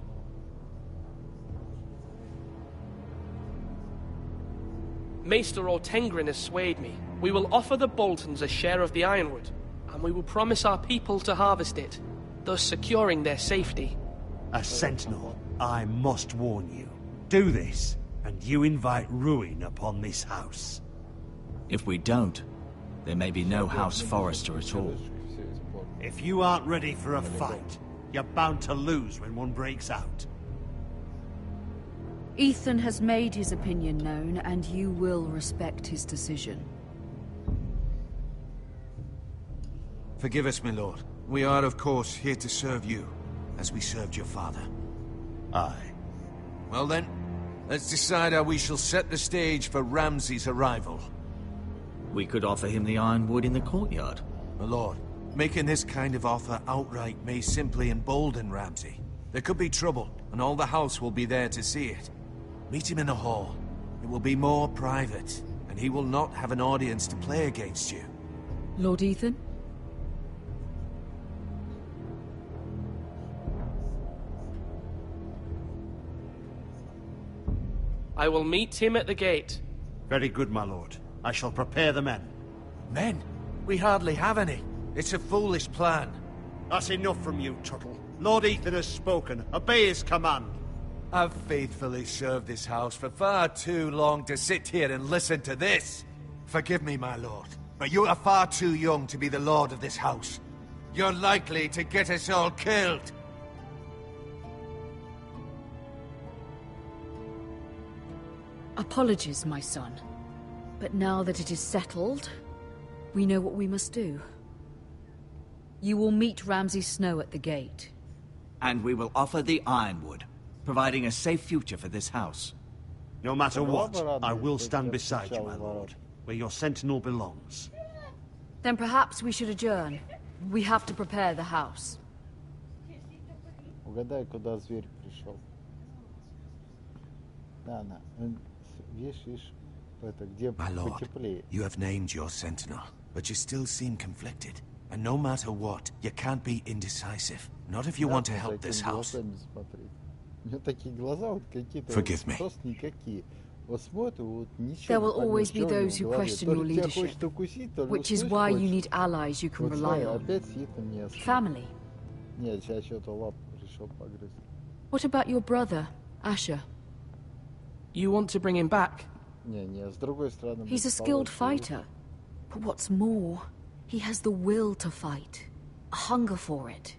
Speaker 10: Maester Ortengrin has swayed me. We will offer the Boltons a share of the ironwood, and we will promise our people to harvest it, thus securing their safety.
Speaker 13: A sentinel, I must warn you. Do this, and you invite ruin upon this house.
Speaker 9: If we don't, there may be no House Forrester at all.
Speaker 13: If you aren't ready for a fight, you're bound to lose when one breaks out.
Speaker 14: Ethan has made his opinion known, and you will respect his decision.
Speaker 13: Forgive us, my lord. We are, of course, here to serve you, as we served your father. Aye. Well then, let's decide how we shall set the stage for Ramsay's arrival.
Speaker 9: We could offer him the ironwood in the courtyard.
Speaker 13: My lord, making this kind of offer outright may simply embolden Ramsay. There could be trouble, and all the house will be there to see it. Meet him in the hall. It will be more private, and he will not have an audience to play against you.
Speaker 14: Lord Ethan?
Speaker 10: I will meet him at the gate.
Speaker 13: Very good, my lord. I shall prepare the men. Men? We hardly have any. It's a foolish plan. That's enough from you, Tuttle. Lord Ethan has spoken. Obey his command. I've faithfully served this house for far too long to sit here and listen to this. Forgive me, my lord, but you are far too young to be the lord of this house. You're likely to get us all killed.
Speaker 14: Apologies, my son. But now that it is settled, we know what we must do. You will meet Ramsay Snow at the gate.
Speaker 9: And we will offer the ironwood, providing a safe future for this house.
Speaker 13: No matter what, I will stand beside you, my lord, where your sentinel belongs.
Speaker 14: Then perhaps we should adjourn. We have to prepare the house.
Speaker 1: Угадай, куда зверь пришел. Да, видишь, это где потеплее.
Speaker 13: You have named your sentinel, but you still seem conflicted. And no matter what, you can't be indecisive. Not if you want to help this house.
Speaker 1: У него такие глаза вот какие-то.
Speaker 13: Forgive me.
Speaker 1: Просто никакие. Вот смотрю, вот ничего.
Speaker 14: There will always be those who question your leadership, which is why you need allies you can rely on. Family.
Speaker 1: Нет, сейчас что-то лапу решил погрызть.
Speaker 14: What about your brother, Asher?
Speaker 10: You want to bring him back?
Speaker 1: Не, с другой стороны.
Speaker 14: He's a skilled fighter, but what's more, he has the will to fight, a hunger for it.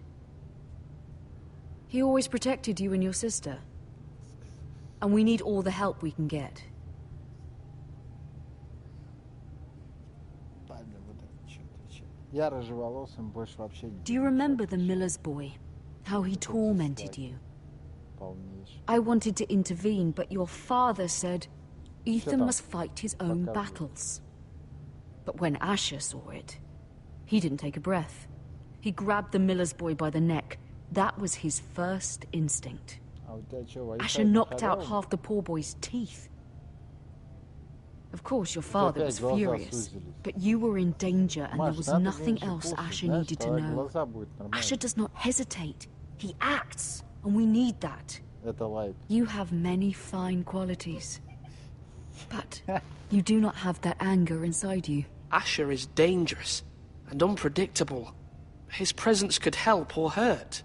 Speaker 14: He always protected you and your sister. And we need all the help we can get. Do you remember the miller's boy? How he tormented you? I wanted to intervene, but your father said Ethan must fight his own battles. But when Asher saw it, he didn't take a breath. He grabbed the miller's boy by the neck. That was his first instinct. Asher knocked out half the poor boy's teeth. Of course, your father was furious, but you were in danger and there was nothing else Asher needed to know. Asher does not hesitate. He acts, and we need that. You have many fine qualities, but you do not have that anger inside you.
Speaker 10: Asher is dangerous and unpredictable. His presence could help or hurt.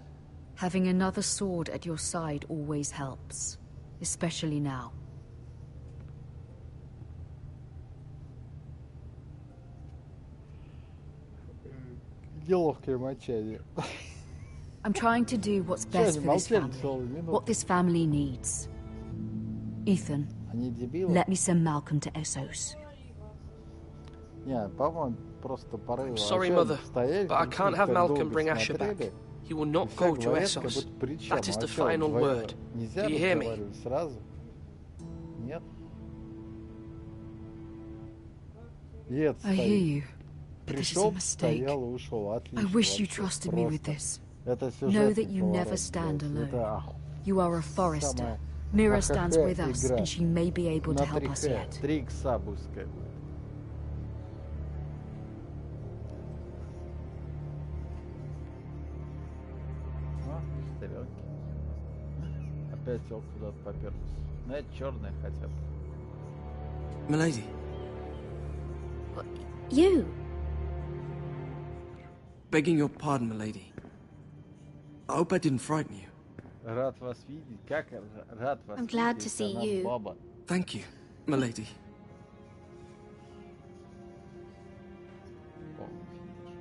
Speaker 14: Having another sword at your side always helps, especially now. I'm trying to do what's best for this family, what this family needs. Ethan,
Speaker 1: Они дебилы?
Speaker 14: Let me send Malcolm to Essos.
Speaker 1: Не, по-моему, просто порывы.
Speaker 10: I'm sorry, Mother, but I can't have Malcolm bring Asher back. He will not go to Essos. That is the final word. Do you hear me?
Speaker 1: Сразу? Нет?
Speaker 14: I hear you. This is a
Speaker 1: Пришел,
Speaker 14: mistake.
Speaker 1: стоял и ушел. Отлично.
Speaker 14: I wish you
Speaker 1: вообще,
Speaker 14: trusted me with
Speaker 1: просто.
Speaker 14: this.
Speaker 1: Это
Speaker 14: Know that
Speaker 1: сюжетный
Speaker 14: you never
Speaker 1: поворот,
Speaker 14: stand
Speaker 1: блядь.
Speaker 14: alone.
Speaker 1: Это
Speaker 14: You are a Forrester. Mira stands with us, and she may be able to help us yet.
Speaker 1: 3 икса пускай будет. Стрелки. Опять он куда-то попёрлся. Ну это черная хотя бы.
Speaker 4: Milady.
Speaker 2: You?
Speaker 4: Begging your pardon, milady. I hope I didn't frighten you.
Speaker 1: Рад вас видеть. Как рад вас
Speaker 2: I'm glad to see you.
Speaker 1: Баба.
Speaker 4: Thank you, milady.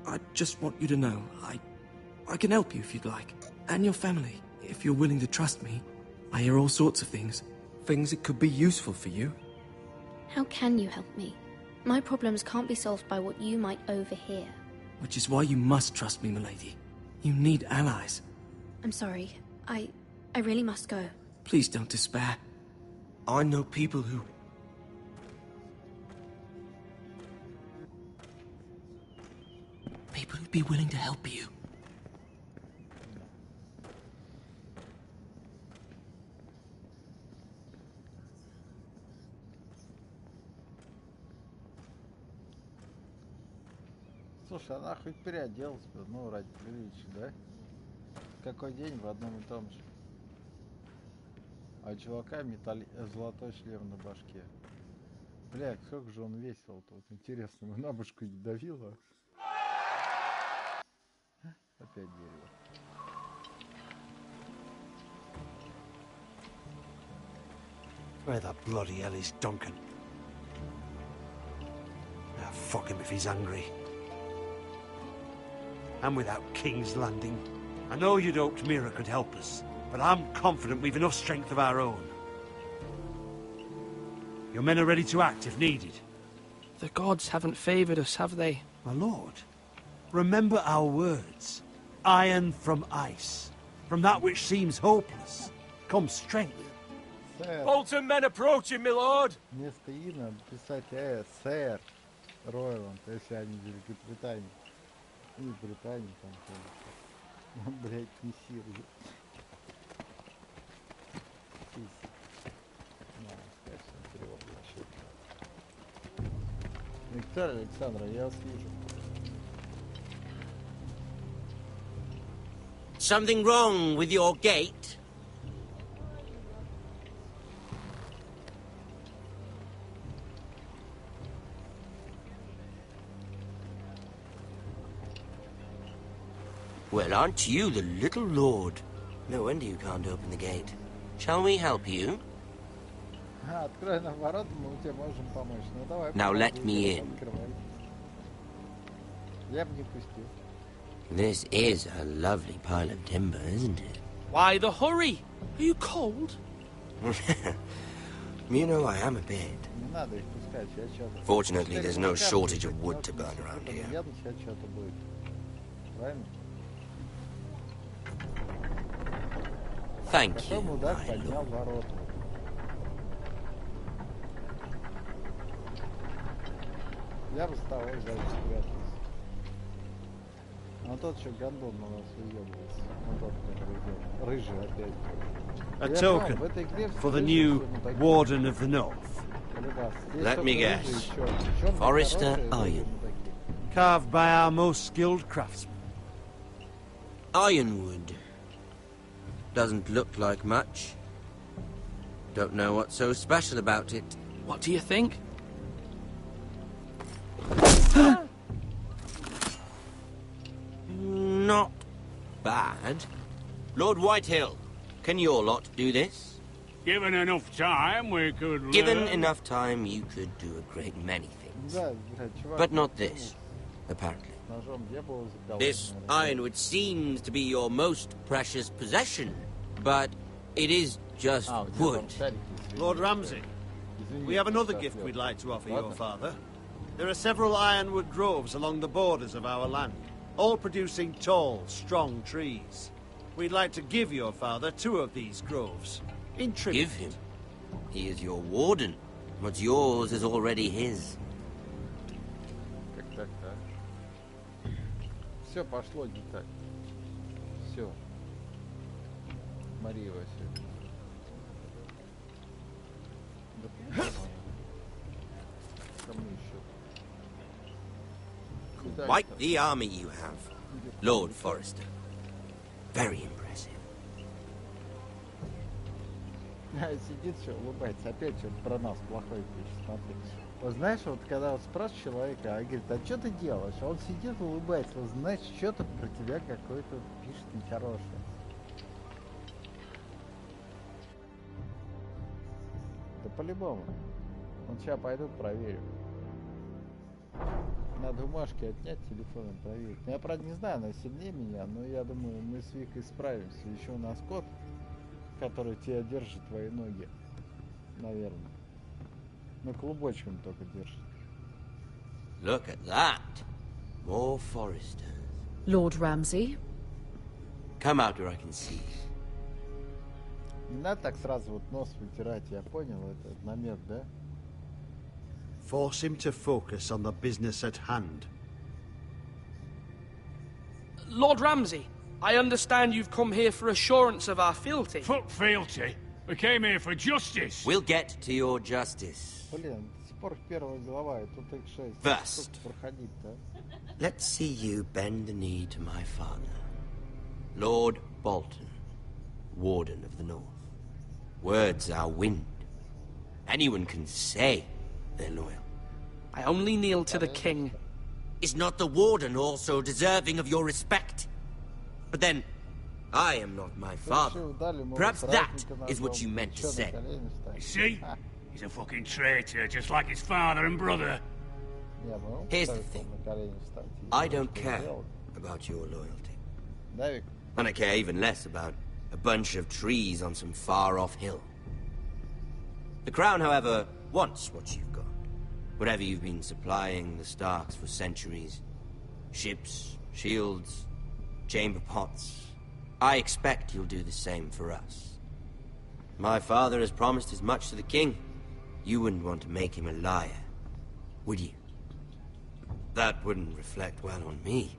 Speaker 4: I just want you to know, I can help you if you'd like. And your family, if you're willing to trust me. I hear all sorts of things. Things that could be useful for you.
Speaker 2: How can you help me? My problems can't be solved by what you might overhear.
Speaker 4: Which is why you must trust me, milady. You need allies.
Speaker 2: I'm sorry. I really must go.
Speaker 4: Please don't despair. I know people who... People who'd be willing to help you.
Speaker 1: Слушай, она хоть переоделась бы, ну, ради приличия, да? Какой день в одном и том же. А у чувака золотой шлем на башке. Бля, сколько же он весил-то? Вот интересно, ему на башку не давило? Опять дерево.
Speaker 13: Where the bloody hell is Duncan? Ah, fuck him if he's angry. And without King's Landing. I know you'd hoped Mira could help us, but I'm confident we've enough strength of our own. Your men are ready to act if needed.
Speaker 10: The gods haven't favoured us, have they?
Speaker 13: My lord, remember our words. Iron from ice. From that which seems hopeless comes strength.
Speaker 4: Bolton men approaching, my lord!
Speaker 1: Вместо «и» надо писать «сэр» Ройланд, если они в Великобритании. И в Британии там тоже. Блять, не сиры. Виктор Александрович, я вас вижу.
Speaker 8: Something wrong with your gate? Well, aren't you the little lord? No wonder you can't open the gate. Shall we help you?
Speaker 1: Открой нам ворота, мы тебе можем помочь. Ну давай.
Speaker 8: Now let me in.
Speaker 1: Я бы не пустил.
Speaker 8: This is a lovely pile of timber, isn't it?
Speaker 10: Why the hurry? Are you cold?
Speaker 8: You know I am a bit.
Speaker 1: Не надо их пускать, я что-то.
Speaker 8: Fortunately, there's no shortage of wood to burn around here.
Speaker 1: Что-то будет. Правильно?
Speaker 8: Thank you,
Speaker 1: Потом удар поднял ворота. Я бы с тобой сзади спрятался. А тот что гондон на нас уебывается. Он тот, который идет. Рыжий опять.
Speaker 13: A token for the new Warden of the North.
Speaker 8: Let me guess. Forrester Iron.
Speaker 13: Carved by our most skilled craftsmen.
Speaker 8: Ironwood. Doesn't look like much. Don't know what's so special about it.
Speaker 10: What do you think?
Speaker 8: Not bad. Lord Whitehill, can your lot do this?
Speaker 15: Given enough time, we could
Speaker 8: Given enough time, you could do a great many things. But not this, apparently. This ironwood seems to be your most precious possession, but it is just wood.
Speaker 13: Lord Ramsay, We have another gift we'd like to offer your father. There are several ironwood groves along the borders of our land, all producing tall, strong trees. We'd like to give your father 2 of these groves. In tribute.
Speaker 8: Give him? He is your warden. What's yours is already his.
Speaker 1: Так. Все пошло не так. Все. Мария Васильевна.
Speaker 8: Quite the army you have, Lord Forrester. Very impressive.
Speaker 1: Сидит все, улыбается. Опять что-то про нас плохое пишет. Смотри. Вот знаешь, вот когда вот спрашиваешь человека, а говорит, а что ты делаешь? А он сидит, улыбается. Вот знаешь, что-то про тебя какое-то пишет нехорошее. Да по-любому. Вот сейчас пойду проверю. Надо бумажки отнять, телефоном проверить. Я, правда, не знаю, она сильнее меня, но я думаю, мы с Викой справимся. Еще у нас кот, который тебя держит твои ноги. Наверное. Ну, клубочком только держит.
Speaker 8: Look at that. More Forresters.
Speaker 14: Lord Ramsay?
Speaker 8: Come out where I can see.
Speaker 1: Не надо так сразу вот нос вытирать, я понял, это намек, да?
Speaker 13: Force him to focus on the business at hand.
Speaker 10: Lord Ramsay, I understand you've come here for assurance of our fealty.
Speaker 15: Fuck fealty. We came here for justice.
Speaker 8: We'll get to your justice.
Speaker 1: Блин, до сих пор первая глава, и тут их 6.
Speaker 8: First,
Speaker 1: проходить-то?
Speaker 8: Let's see you bend the knee to my father, Lord Bolton, Warden of the North. Words are wind. Anyone can say they're loyal.
Speaker 10: I only kneel to the king.
Speaker 8: Is not the warden also deserving of your respect? But then, I am not my father. Perhaps that is what you meant to say.
Speaker 15: You see? He's a fucking traitor, just like his father and brother.
Speaker 8: Here's the thing. I don't care about your loyalty. And I care even less about a bunch of trees on some far-off hill. The Crown, however, wants what you've got. Whatever you've been supplying the Starks for centuries. Ships, shields, chamber pots. I expect you'll do the same for us. My father has promised as much to the king. You wouldn't want to make him a liar, would you? That wouldn't reflect well on me.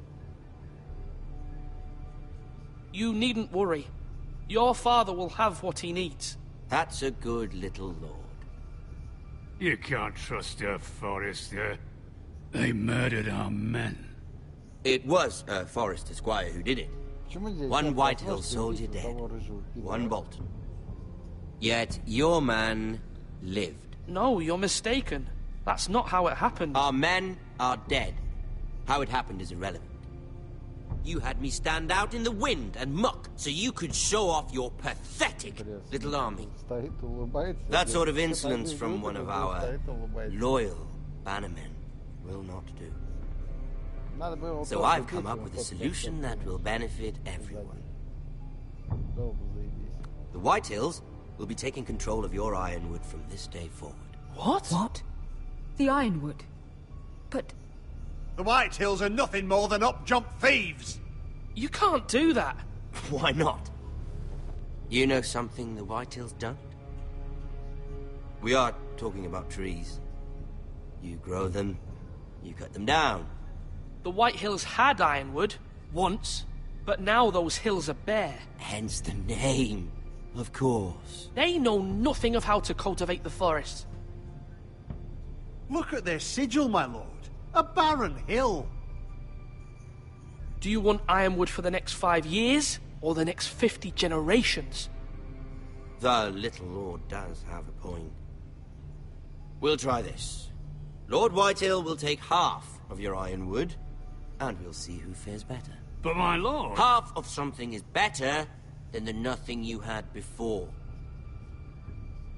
Speaker 10: You needn't worry. Your father will have what he needs.
Speaker 8: That's a good little lord.
Speaker 15: You can't trust her, Forrester. They murdered our men.
Speaker 8: It was a Forrester squire who did it. One Whitehill soldier dead. One Bolton. Yet your man lived.
Speaker 10: No, you're mistaken. That's not how it happened.
Speaker 8: Our men are dead. How it happened is irrelevant. You had me stand out in the wind and muck so you could show off your pathetic little army. That sort of insolence from one of our loyal bannermen will not do. So I've come up with a solution that will benefit everyone. The Whitehills will be taking control of your ironwood from this day forward.
Speaker 10: What?
Speaker 14: What? The ironwood? But...
Speaker 13: The Whitehills are nothing more than up-jump thieves!
Speaker 10: You can't do that!
Speaker 8: Why not? You know something the Whitehills don't? We are talking about trees. You grow them, you cut them down.
Speaker 10: The Whitehills had ironwood, once, but now those hills are bare.
Speaker 8: Hence the name, of course.
Speaker 10: They know nothing of how to cultivate the forest.
Speaker 13: Look at their sigil, my lord. A barren hill.
Speaker 10: Do you want ironwood for the next 5 years, or the next 50 generations?
Speaker 8: The little lord does have a point. We'll try this. Lord Whitehill will take half of your ironwood, and we'll see who fares better.
Speaker 15: But my lord...
Speaker 8: Half of something is better than the nothing you had before.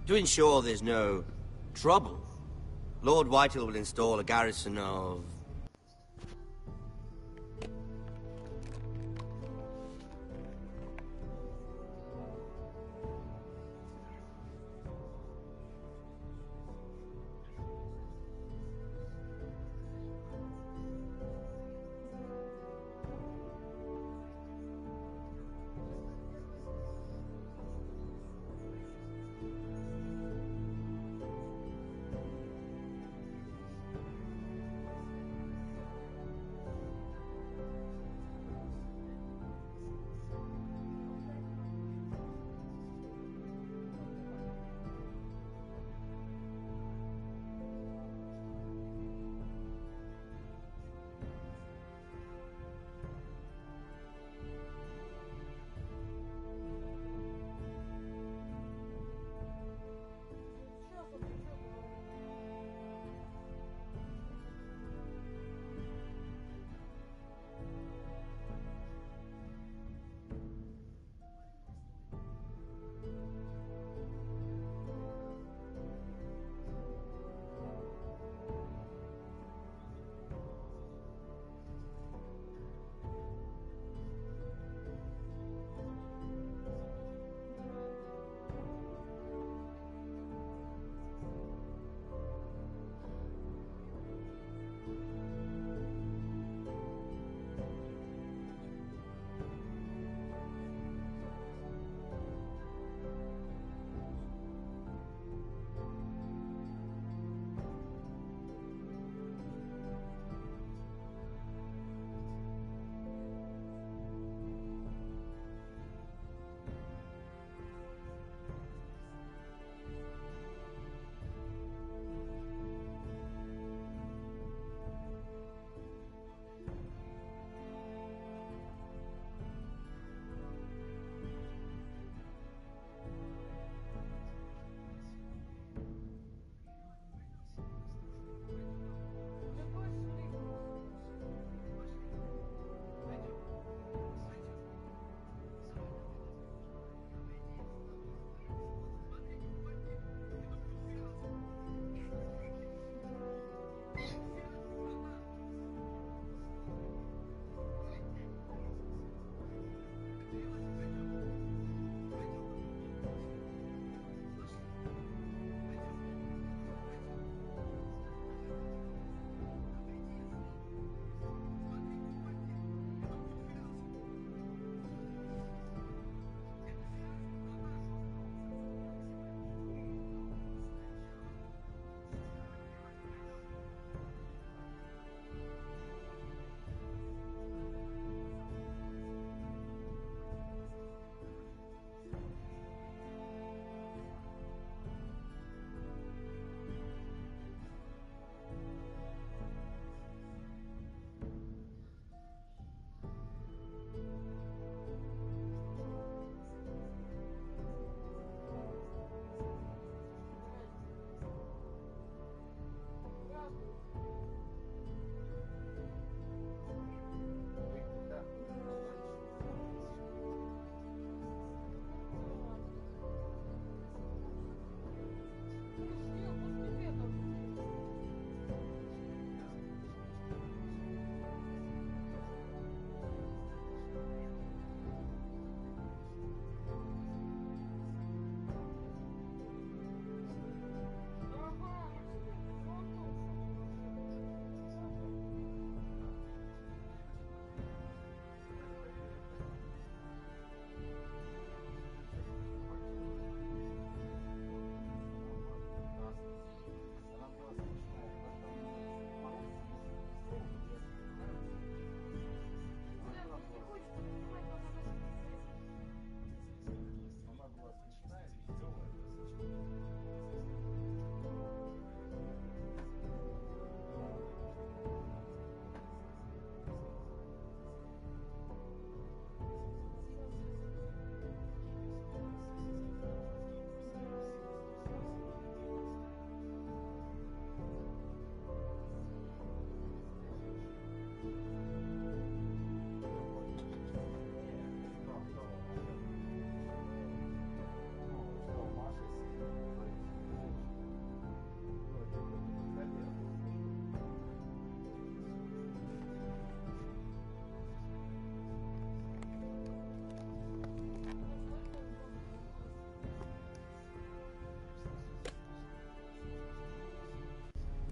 Speaker 8: To ensure there's no trouble, Lord Whitehill will install a garrison of...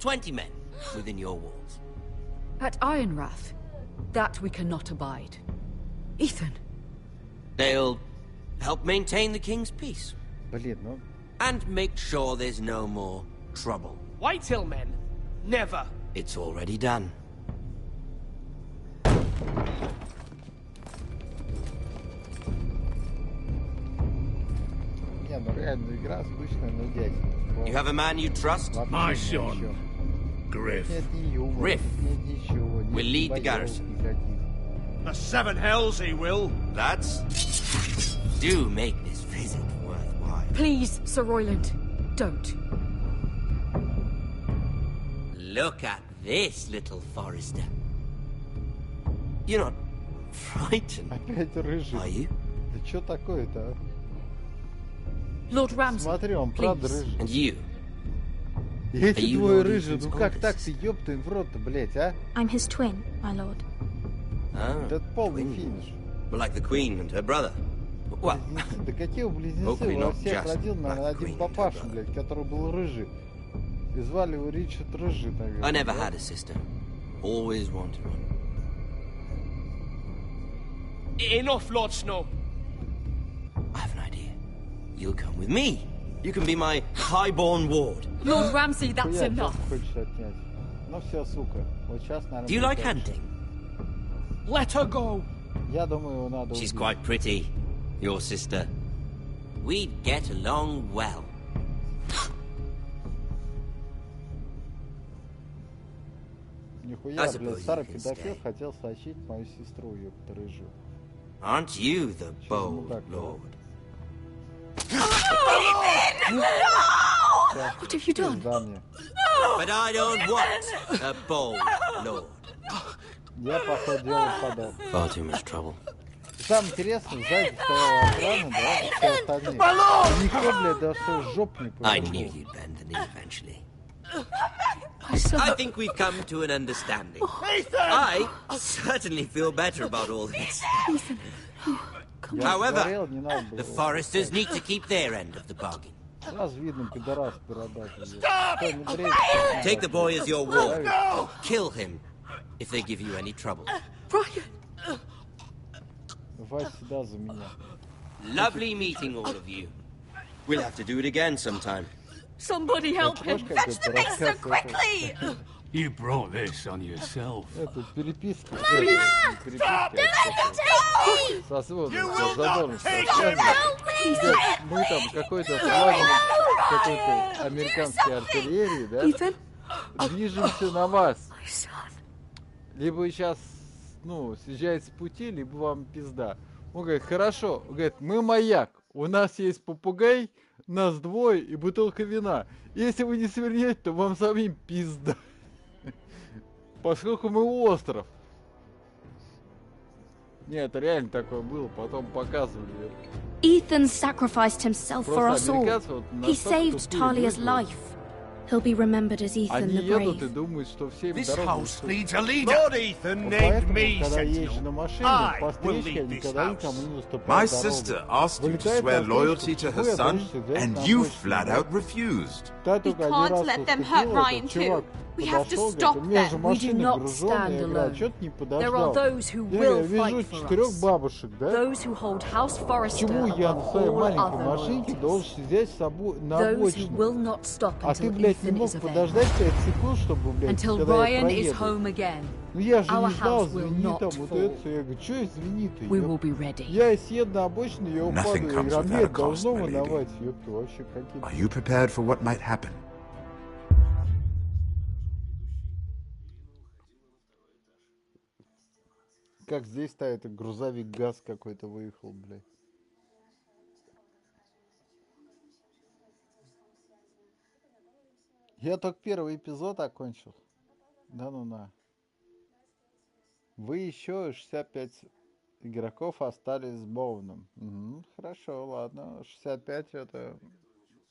Speaker 8: 20 men within your walls.
Speaker 14: At Ironrath, that we cannot abide. Ethan.
Speaker 8: They'll help maintain the king's peace. And make sure there's no more trouble.
Speaker 10: Whitehill men? Never.
Speaker 8: It's already done. You have a man you trust?
Speaker 15: My son, Griff.
Speaker 8: Griff will lead the garrison.
Speaker 13: The seven hells he will.
Speaker 8: Lads, do make this visit worthwhile.
Speaker 14: Please, Sir Royland, don't.
Speaker 8: Look at this, little Forrester. You're not frightened, are you?
Speaker 1: Да что такое-то, а?
Speaker 14: Lord Ramsay,
Speaker 1: смотри, он правда рыжий.
Speaker 8: And you?
Speaker 1: Эти двое рыжие, ну как так-то, ёптын в рот-то, блять, а?
Speaker 2: I'm his twin, my lord.
Speaker 1: Это полный финиш.
Speaker 8: Like the Queen and her brother. Well,
Speaker 1: да какие у близнецы? У всех родил, наверное, один папаша, блять, который был рыжий. И звали его Ричард Рыжий, наверное.
Speaker 8: I never had a sister. Always wanted one.
Speaker 10: Enough, Lord Snow.
Speaker 8: I have an idea. You'll come with me. You can be my highborn ward.
Speaker 14: Lord Ramsay, that's enough.
Speaker 1: Ну все, сука. Вот сейчас, наверное.
Speaker 8: Do you like hunting?
Speaker 10: Let her go.
Speaker 1: Я думаю, его надо.
Speaker 8: She's quite pretty, your sister. We'd get along well.
Speaker 1: Нихуя, блядь, старый педофил хотел сочить мою сестру, ёпта, рыжую.
Speaker 8: Aren't you the bold lord?
Speaker 14: What have you done?
Speaker 8: But I don't want a bold lord.
Speaker 1: Я, походу, делал подал.
Speaker 8: Far too much trouble.
Speaker 1: Самое интересное, сзади стояла охрана, да, и все остальные. Никто, блядь, даже жоп не повернул.
Speaker 8: I knew you'd bend the knee eventually. I think we've come to an understanding. I certainly feel better about all this. However, the Foresters need to keep their end of the bargain. Take the boy as your ward. Kill him if they give you any trouble. Lovely meeting all of you. We'll have to do it again sometime.
Speaker 14: Somebody help him!
Speaker 12: Fetch the maester quickly!
Speaker 15: You brought this on yourself.
Speaker 1: Это переписка. Со сводом, мы там какой-то флагман, какой-то американской артиллерии, да? Движемся на вас. Либо вы сейчас, ну, съезжаете с пути, либо вам пизда. Он говорит, хорошо. Он говорит, мы маяк. У нас есть попугай, нас двое и бутылка вина. Если вы не свернете, то вам самим пизда. Поскольку мы остров. Нет, это реально такое было, потом показывали.
Speaker 2: Ethan sacrificed himself for us all. He saved Talia's life. He'll be remembered as Ethan the Brave.
Speaker 13: This house needs a leader. Lord Ethan named me sentinel. I will lead this house.
Speaker 5: My sister asked you to swear loyalty to her son, and you flat out refused.
Speaker 12: We can't let them hurt Ryan too. We have to stop them.
Speaker 14: We do not stand alone. There are those who will fight for us. Those who hold House Forrester above all other loyalties. Those who will not stop until Ethan is avenged. Until Ryan is home again. Our house will not fall. We will be ready.
Speaker 5: Nothing comes without a cost, my lady. Are you prepared for what might happen?
Speaker 1: Как здесь-то это грузовик ГАЗ какой-то выехал, блядь. Я только первый эпизод окончил. Да ну на. Вы еще 65 игроков остались с Боуном. Угу, хорошо, ладно. 65 это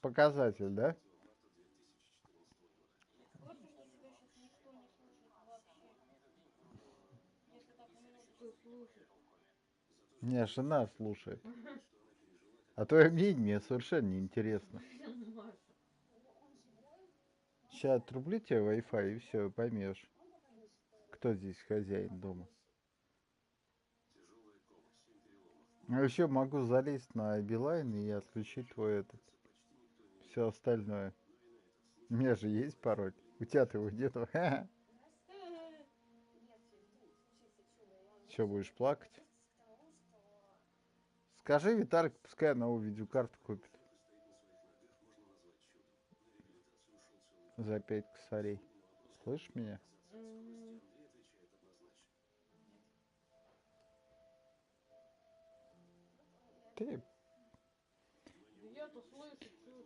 Speaker 1: показатель, да? Не, жена слушает. А твое мнение мне совершенно не интересно. Сейчас отрублю тебе Wi-Fi и все, поймешь, кто здесь хозяин дома. А еще могу залезть на Билайн и отключить твой этот. Все остальное. У меня же есть пароль. У тебя-то его нету. Че, будешь плакать? Скажи Виталик, пускай новую видеокарту купит. За 5 косарей. Слышишь меня? Ты...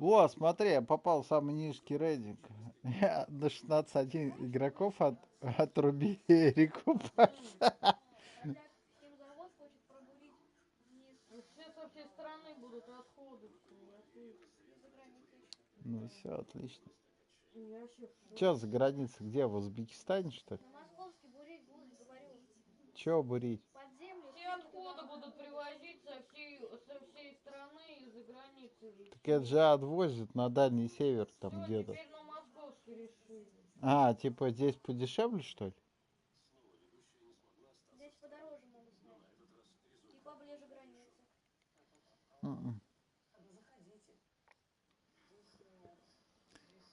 Speaker 1: О, смотри, я попал в самый низкий рейтинг. Я на 16-1 игроков отруби реку. Ну все, отлично. Че за граница? Где? В Узбекистане, что ли? Че бурить?
Speaker 12: Все отходы будут привозить со всей страны и за границей.
Speaker 1: Так это же отвозят на Дальний Север там где-то.
Speaker 12: Теперь на московский решили.
Speaker 1: А, типа здесь подешевле, что ли?
Speaker 12: Здесь подороже могут снять. И поближе границы.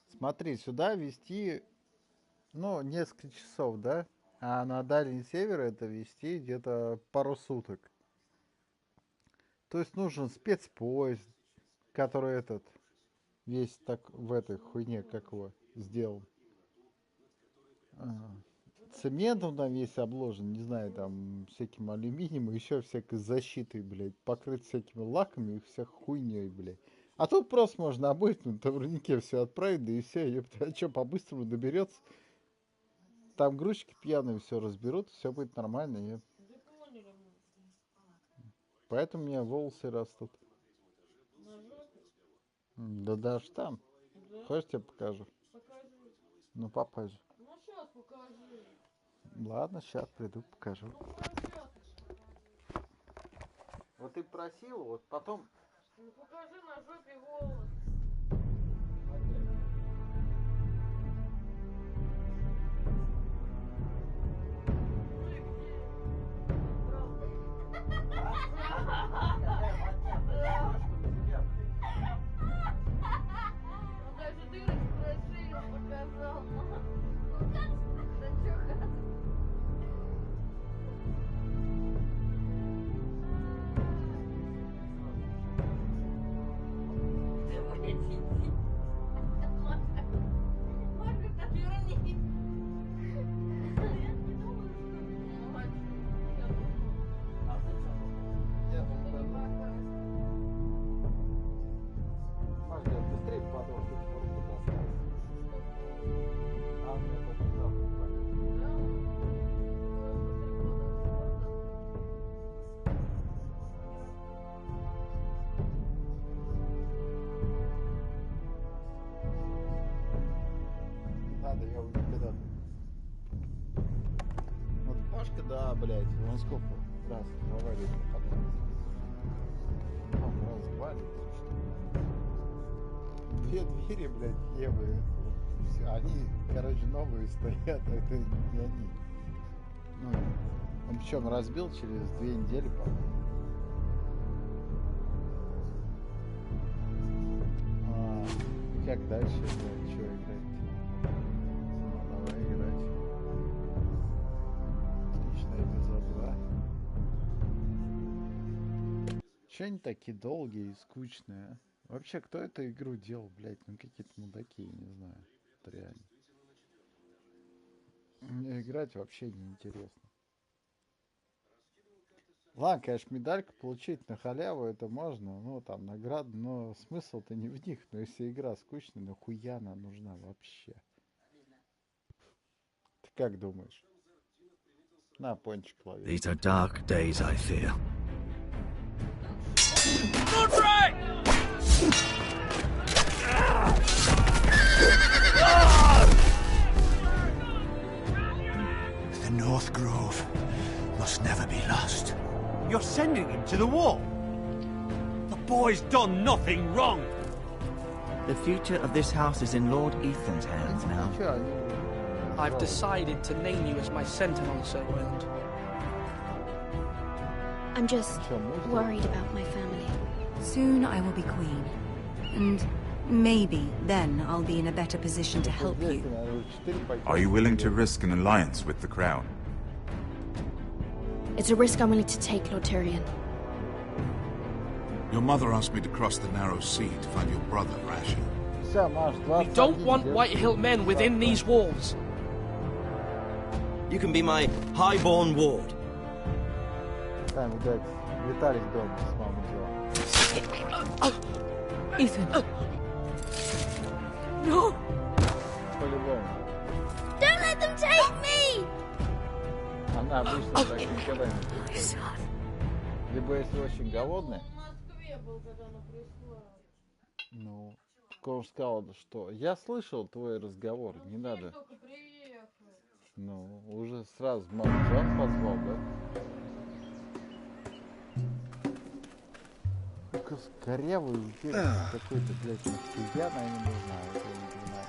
Speaker 1: Смотри, сюда везти, ну, несколько часов, да? А на Дальний Север это везти где-то пару суток. То есть нужен спецпоезд, который весь так в этой хуйне, как его, сделан. Цементом там весь обложен, не знаю, там всяким алюминием и еще всякой защитой, блядь, покрыт всякими лаками и вся хуйней, блядь. А тут просто можно обычно на турнике все отправить, да и все, ёпта, а что, по-быстрому доберется. Там грузчики пьяные все разберут, все будет нормально, нет? Поэтому у меня волосы растут. Да даже там. Да? Хочешь, я покажу?
Speaker 12: Покажи.
Speaker 1: Ну, попозже.
Speaker 12: Ну, сейчас покажи.
Speaker 1: Ладно, сейчас приду, покажу.
Speaker 12: Ну,
Speaker 1: вот ты просил, вот потом...
Speaker 12: Ну, покажи на жопе волос.
Speaker 1: Да, блядь, вон сколько раз провалили раз, два ли, что две двери, блядь, левые. Они, короче, новые стоят, а это не они. Ну, он причем разбил через 2 недели, по-моему. Как дальше, блядь, что играть? Ну, давай играть. Эпизод 2. Че они такие долгие и скучные, а? Вообще, кто эту игру делал, блядь? Ну, какие-то мудаки, я не знаю. Это реально. Мне играть вообще не интересно. Ладно, конечно, медальку получить на халяву это можно, ну, там, награды, но смысл-то не в них. Но если игра скучная, нахуя она нужна вообще? Ты как думаешь? На, пончик лови.
Speaker 9: These are dark days, I fear.
Speaker 13: The North Grove must never be lost. You're sending him to the war? The boy's done nothing wrong.
Speaker 9: The future of this house is in Lord Ethan's hands now.
Speaker 10: I've decided to name you as my sentinel, Sir Wayland.
Speaker 2: I'm just worried about my family.
Speaker 3: Soon I will be queen. And maybe then I'll be in a better position to help you.
Speaker 5: Are you willing to risk an alliance with the Crown?
Speaker 2: It's a risk I'm willing to take, Lord Tyrion.
Speaker 16: Your mother asked me to cross the narrow sea to find your brother, Rashid.
Speaker 10: We don't want Whitehill men within these walls.
Speaker 8: You can be my highborn ward.
Speaker 14: Ethan.
Speaker 10: No!
Speaker 2: Don't let them take me!
Speaker 1: Она обычно так никогда не приходит. Либо если очень голодная. Ну, он сказал, что я слышал твой разговор, не надо. Ну, уже сразу маму позвал, да? Только корявый какой-то, блядь, нахуя, я не знаю, это я не понимаю.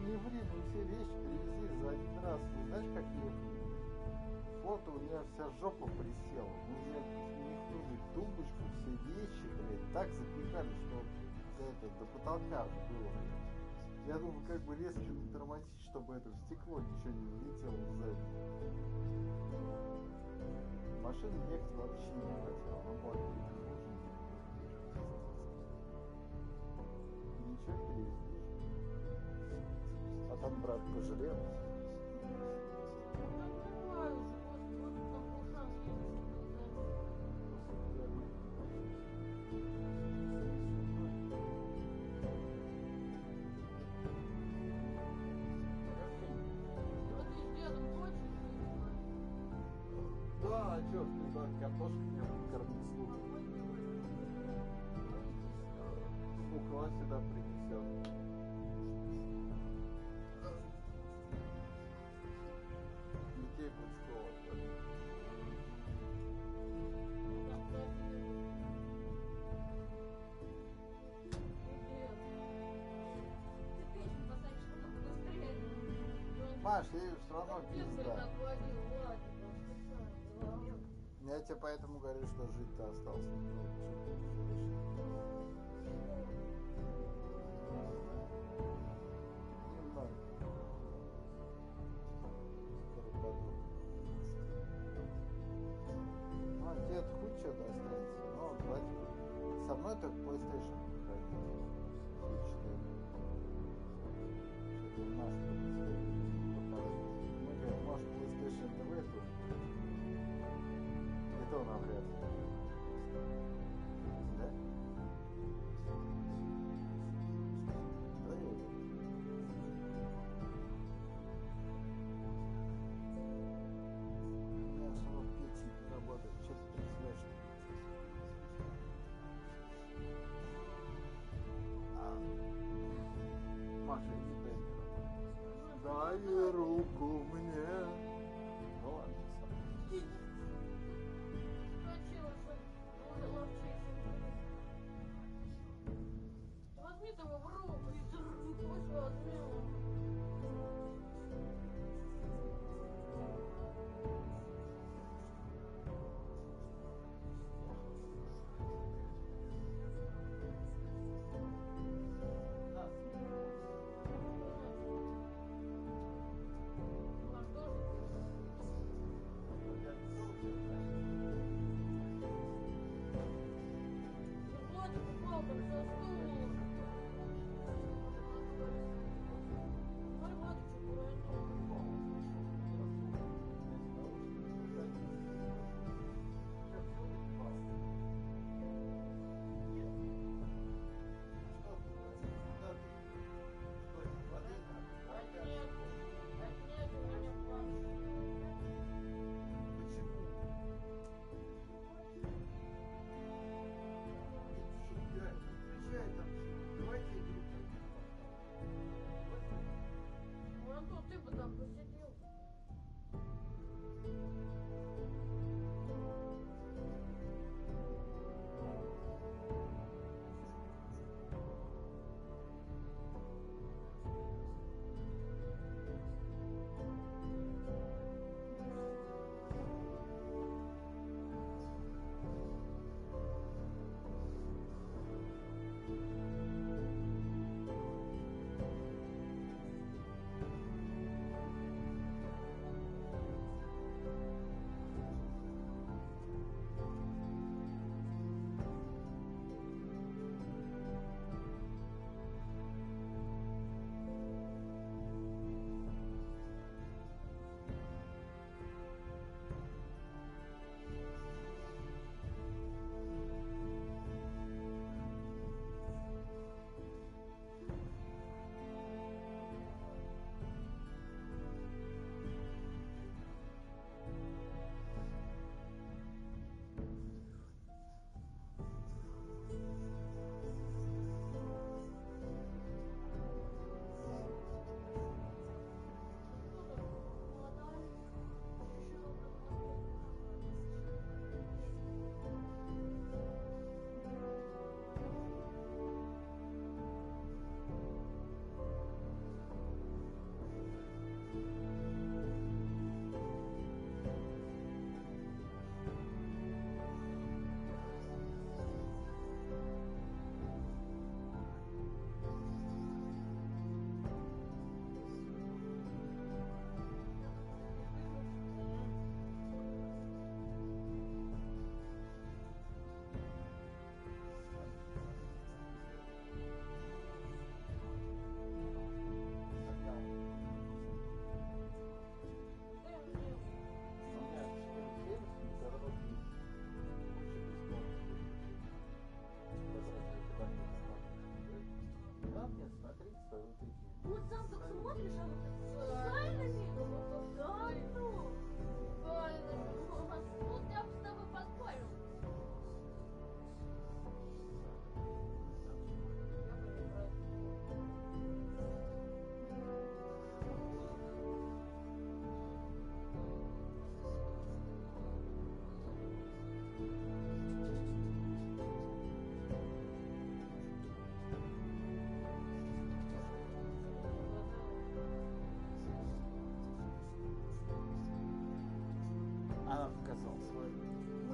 Speaker 1: Не ври, мы все вещи привезли за один раз. Вы знаешь, как ее фото, у нее вся жопа присела. Мы, блядь, нехтуны тумбочку, все вещи, блядь, так запихали, что до потолка было. Я думаю, как бы резко не тормозить, чтобы это в стекло ничего не влетело сзади. Машина ехать вообще не хотела, она была какой-то хуже. Ничего перевезли. А там брат пожалел. Да, а чё, картошка не кормить слуг. Кукла сюда принесет. Детей будет школа. Маш, ей все равно пизда. Я тебе поэтому говорю, что жить-то осталось немного. Немного. А, тебе хоть что-то останется. Ну, давайте. Со мной только PlayStation проходить. Что-то у нас мы говорим, может PlayStation TV тут. И то навряд ли. Да? Да, я уверен. Я сама печень работает. Что ты представляешь?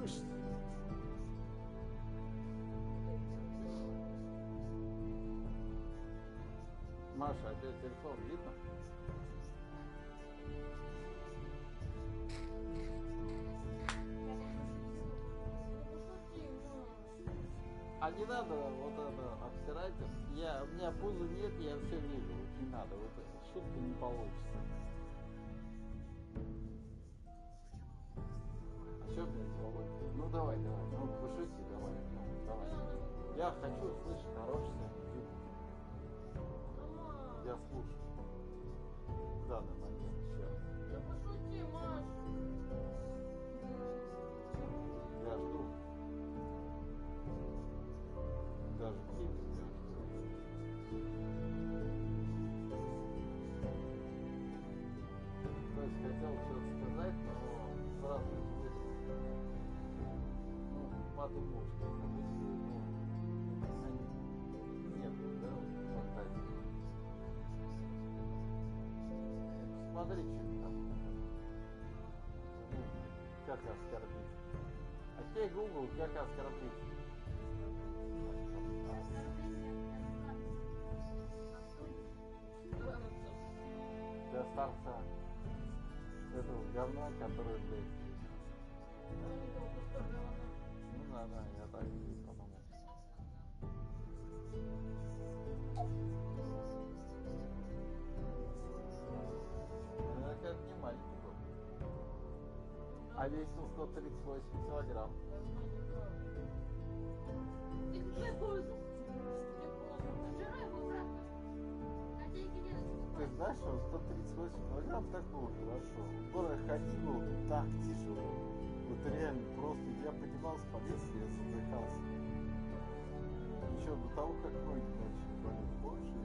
Speaker 11: получишься.
Speaker 1: Маша, а тебе телефон видно? А не надо вот это обтирать. У меня пуза нет, я все вижу. Вот не надо, вот эта шутка не получится. А что, блядь, Володя? Ну давай, ну пошути, давай, ну давай. Я хочу услышать хороший фильм. Я слушаю. В данный момент сейчас.
Speaker 12: Да пошути, Маш.
Speaker 1: Я жду. Даже фильм я жду. То есть хотел что-то сказать, но сразу не выдал. Ну, подумал, что это будет, нет, да, фантазии. Смотри, что там. Как оскорбить. Окей, Google, как оскорбить. Для старца этого говна, который, блядь. Ну да, я так и подумал. Это не маленький был. А весил 138 килограмм. Ты знаешь, что 138 килограмм так было хорошо. В горы ходить было так тяжело. Вот реально просто я поднимался по лестнице, я задыхался. Еще до того, как ноги начали болеть больше.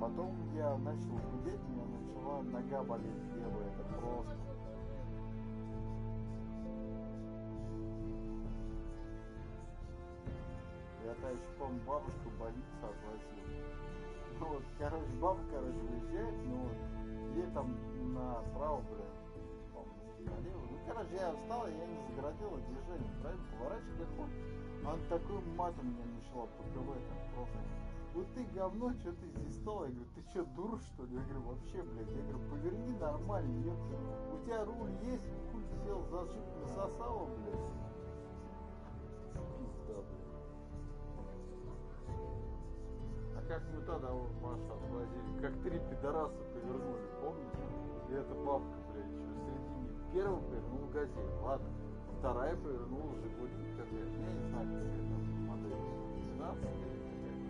Speaker 1: Потом я начал худеть, у меня начала нога болеть левая, это просто. Я тогда еще, помню, бабушку в больницу отвозил. Ну вот, баба, выезжает, ну вот, ей там направо, блядь, налево. Ну, я встал, я не загородил движение, правильно, поворачивай ход. Он такой матом меня начала по КВ там просто. Вот ты говно, что ты здесь стал? Я говорю, ты что, дура, что ли? Я говорю, вообще, блядь, я говорю, поверни нормально, ёпта. У тебя руль есть, хуй сел, зажиг, насосала, блядь. Пизда, блядь. А как мы тогда Машу отвозили? Как 3 пидораса повернули, помнишь? И эта бабка, блядь, еще в середине. Первая повернула «Газель», ладно. Вторая повернула «Жигули», какая-то. Я не знаю, какая там модель. 12 или какая-то.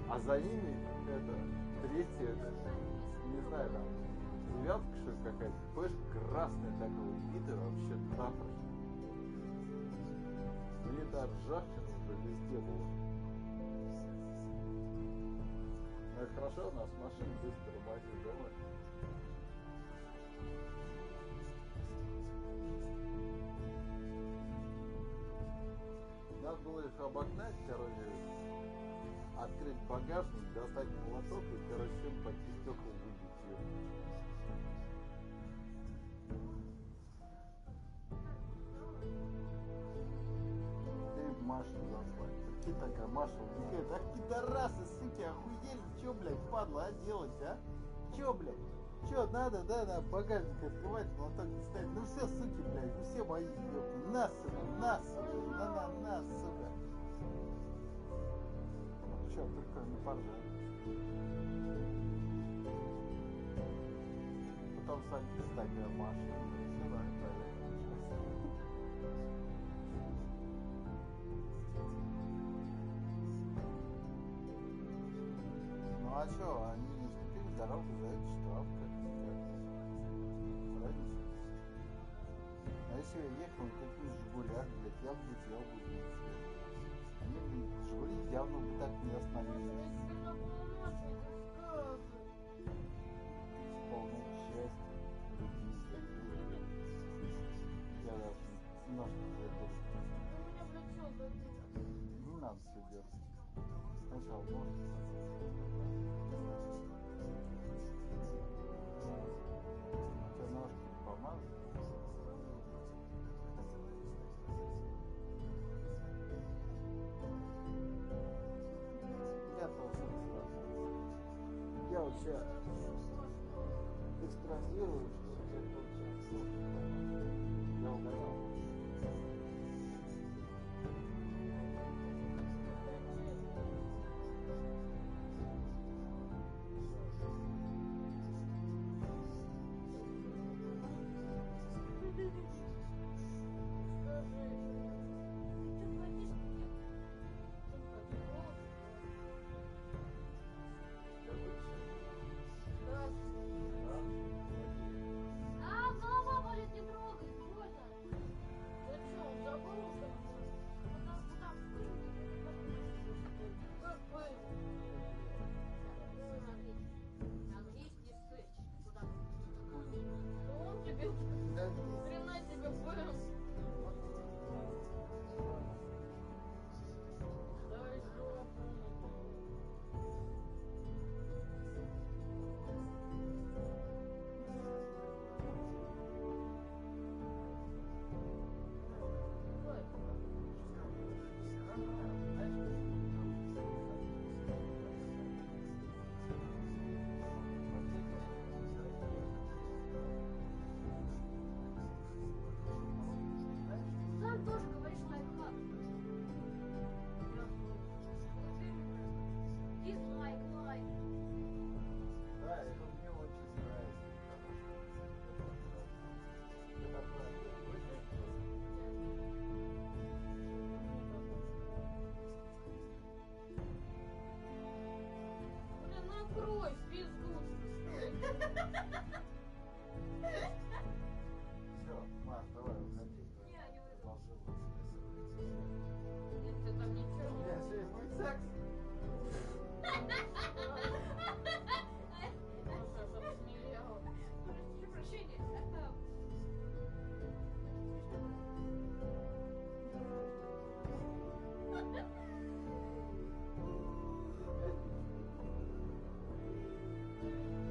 Speaker 1: А за ними третья, не знаю, там, девятка, что ли, какая-то. Понимаешь, красная такая, убитая вообще напрочь. И это ржавчина уже везде было. Ну и хорошо, у нас машина быстро тормозит, давай. Надо было их обогнать, короче, открыть багажник, достать молоток и, короче, всем пойти стекла выбить ее. Ты Машу зазвать. Прикинь, такая Маша убегает. Ах, пидорасы, суки, охуели. Че, блядь, падла, делать, а? Че, блядь? Че, надо, да, багажник открывать, молоток не ставить. Ну все, суки, блядь, ну все мои, ёпта. На, сука, на, сука. Ну че, прикольно, поржали. Потом садится такая Маша. Все нормально. Ну а что, они не вступили в дорогу, за это штраф как-то. Правильно? А если я ехал на каких-нибудь «Жигулях», блядь, я бы летел бы вниз. Они, блядь, «Жигули» явно бы так не остановились. Полное счастье, любви, я даже немножко задержу. Не надо все делать. Сначала можно. Тебя ножки помазать. сейчас экстразируешь, что тебе получается. Я угадал.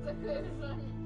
Speaker 12: Такая Жаня.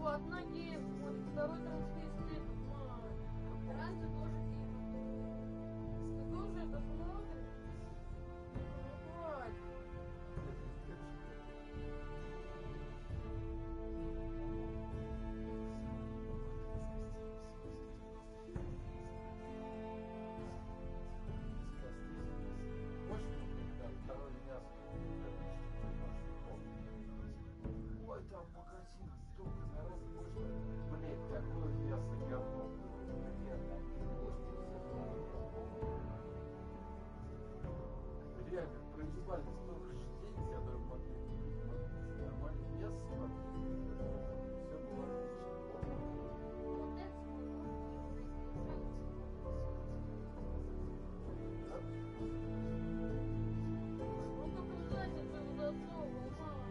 Speaker 12: От ноги, второй трансвестит. Раз ты тоже фильм. Ты тоже это смотришь? Ну, хватит.
Speaker 1: Ой, там магазин, столько народу, можно, блять, такое мясо говно было, наверное, реально проебали столько же денег, которые могли купить нормальное мясо, все было отлично.
Speaker 12: Он только знает, что его засовывал, мало.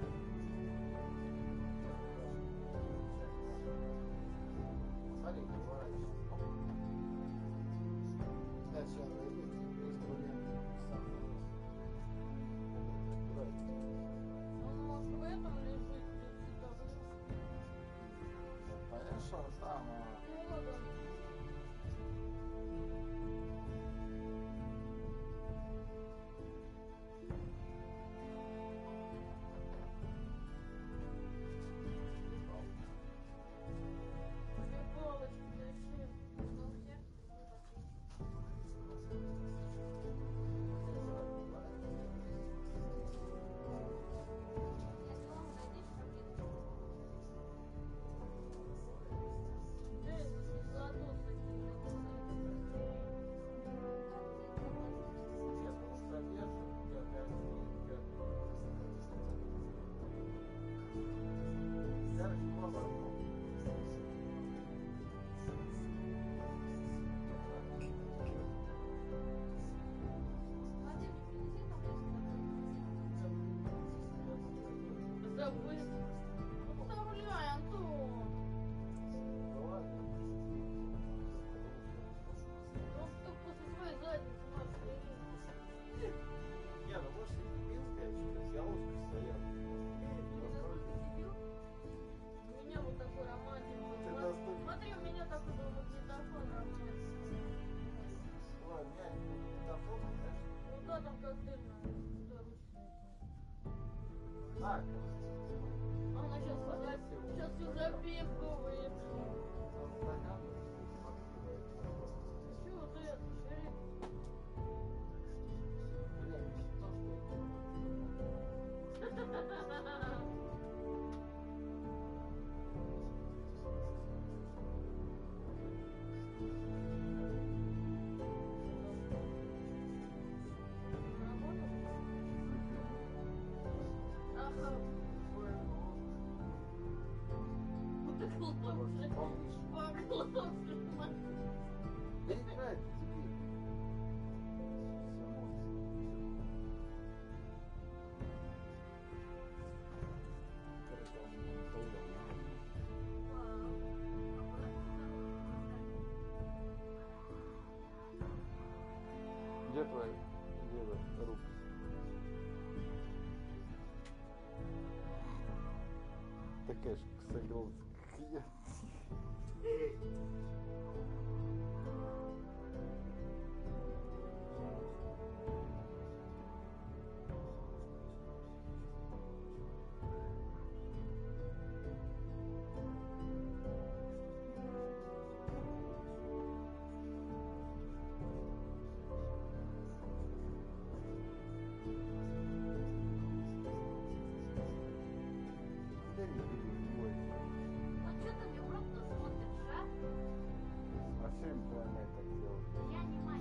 Speaker 1: Смотри, поворачивайся. Дальше инструмент сам.
Speaker 12: Он может в этом лежит, где всегда
Speaker 1: Понятно, что там...
Speaker 12: Пивку выпил. Чего ты это, шериф?
Speaker 1: Где твоя левая рука? Такая же косоглазая, как я.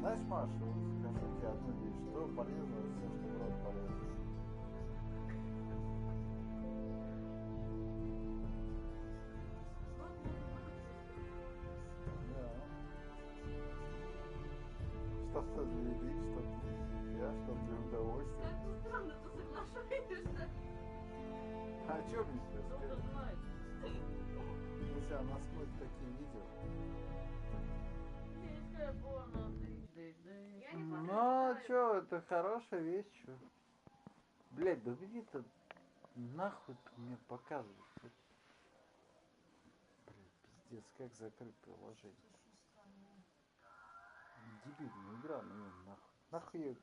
Speaker 1: Знаешь, Маша, скажу тебе одну вещь, что полезно, все, что в рот полезно. Да. Что-то для еды, что-то для питья, что-то для удовольствия.
Speaker 12: Как ты странно, ты соглашаешься?
Speaker 1: А чё мне сейчас сказать? Если она смотрит такие видео. Ну, а чё, это хорошая вещь, чё? Блядь, да где-то нахуй ты мне показываешь? Блядь, пиздец, как закрыть приложение? Дебильная игра, ну нахуй. Нахуй ее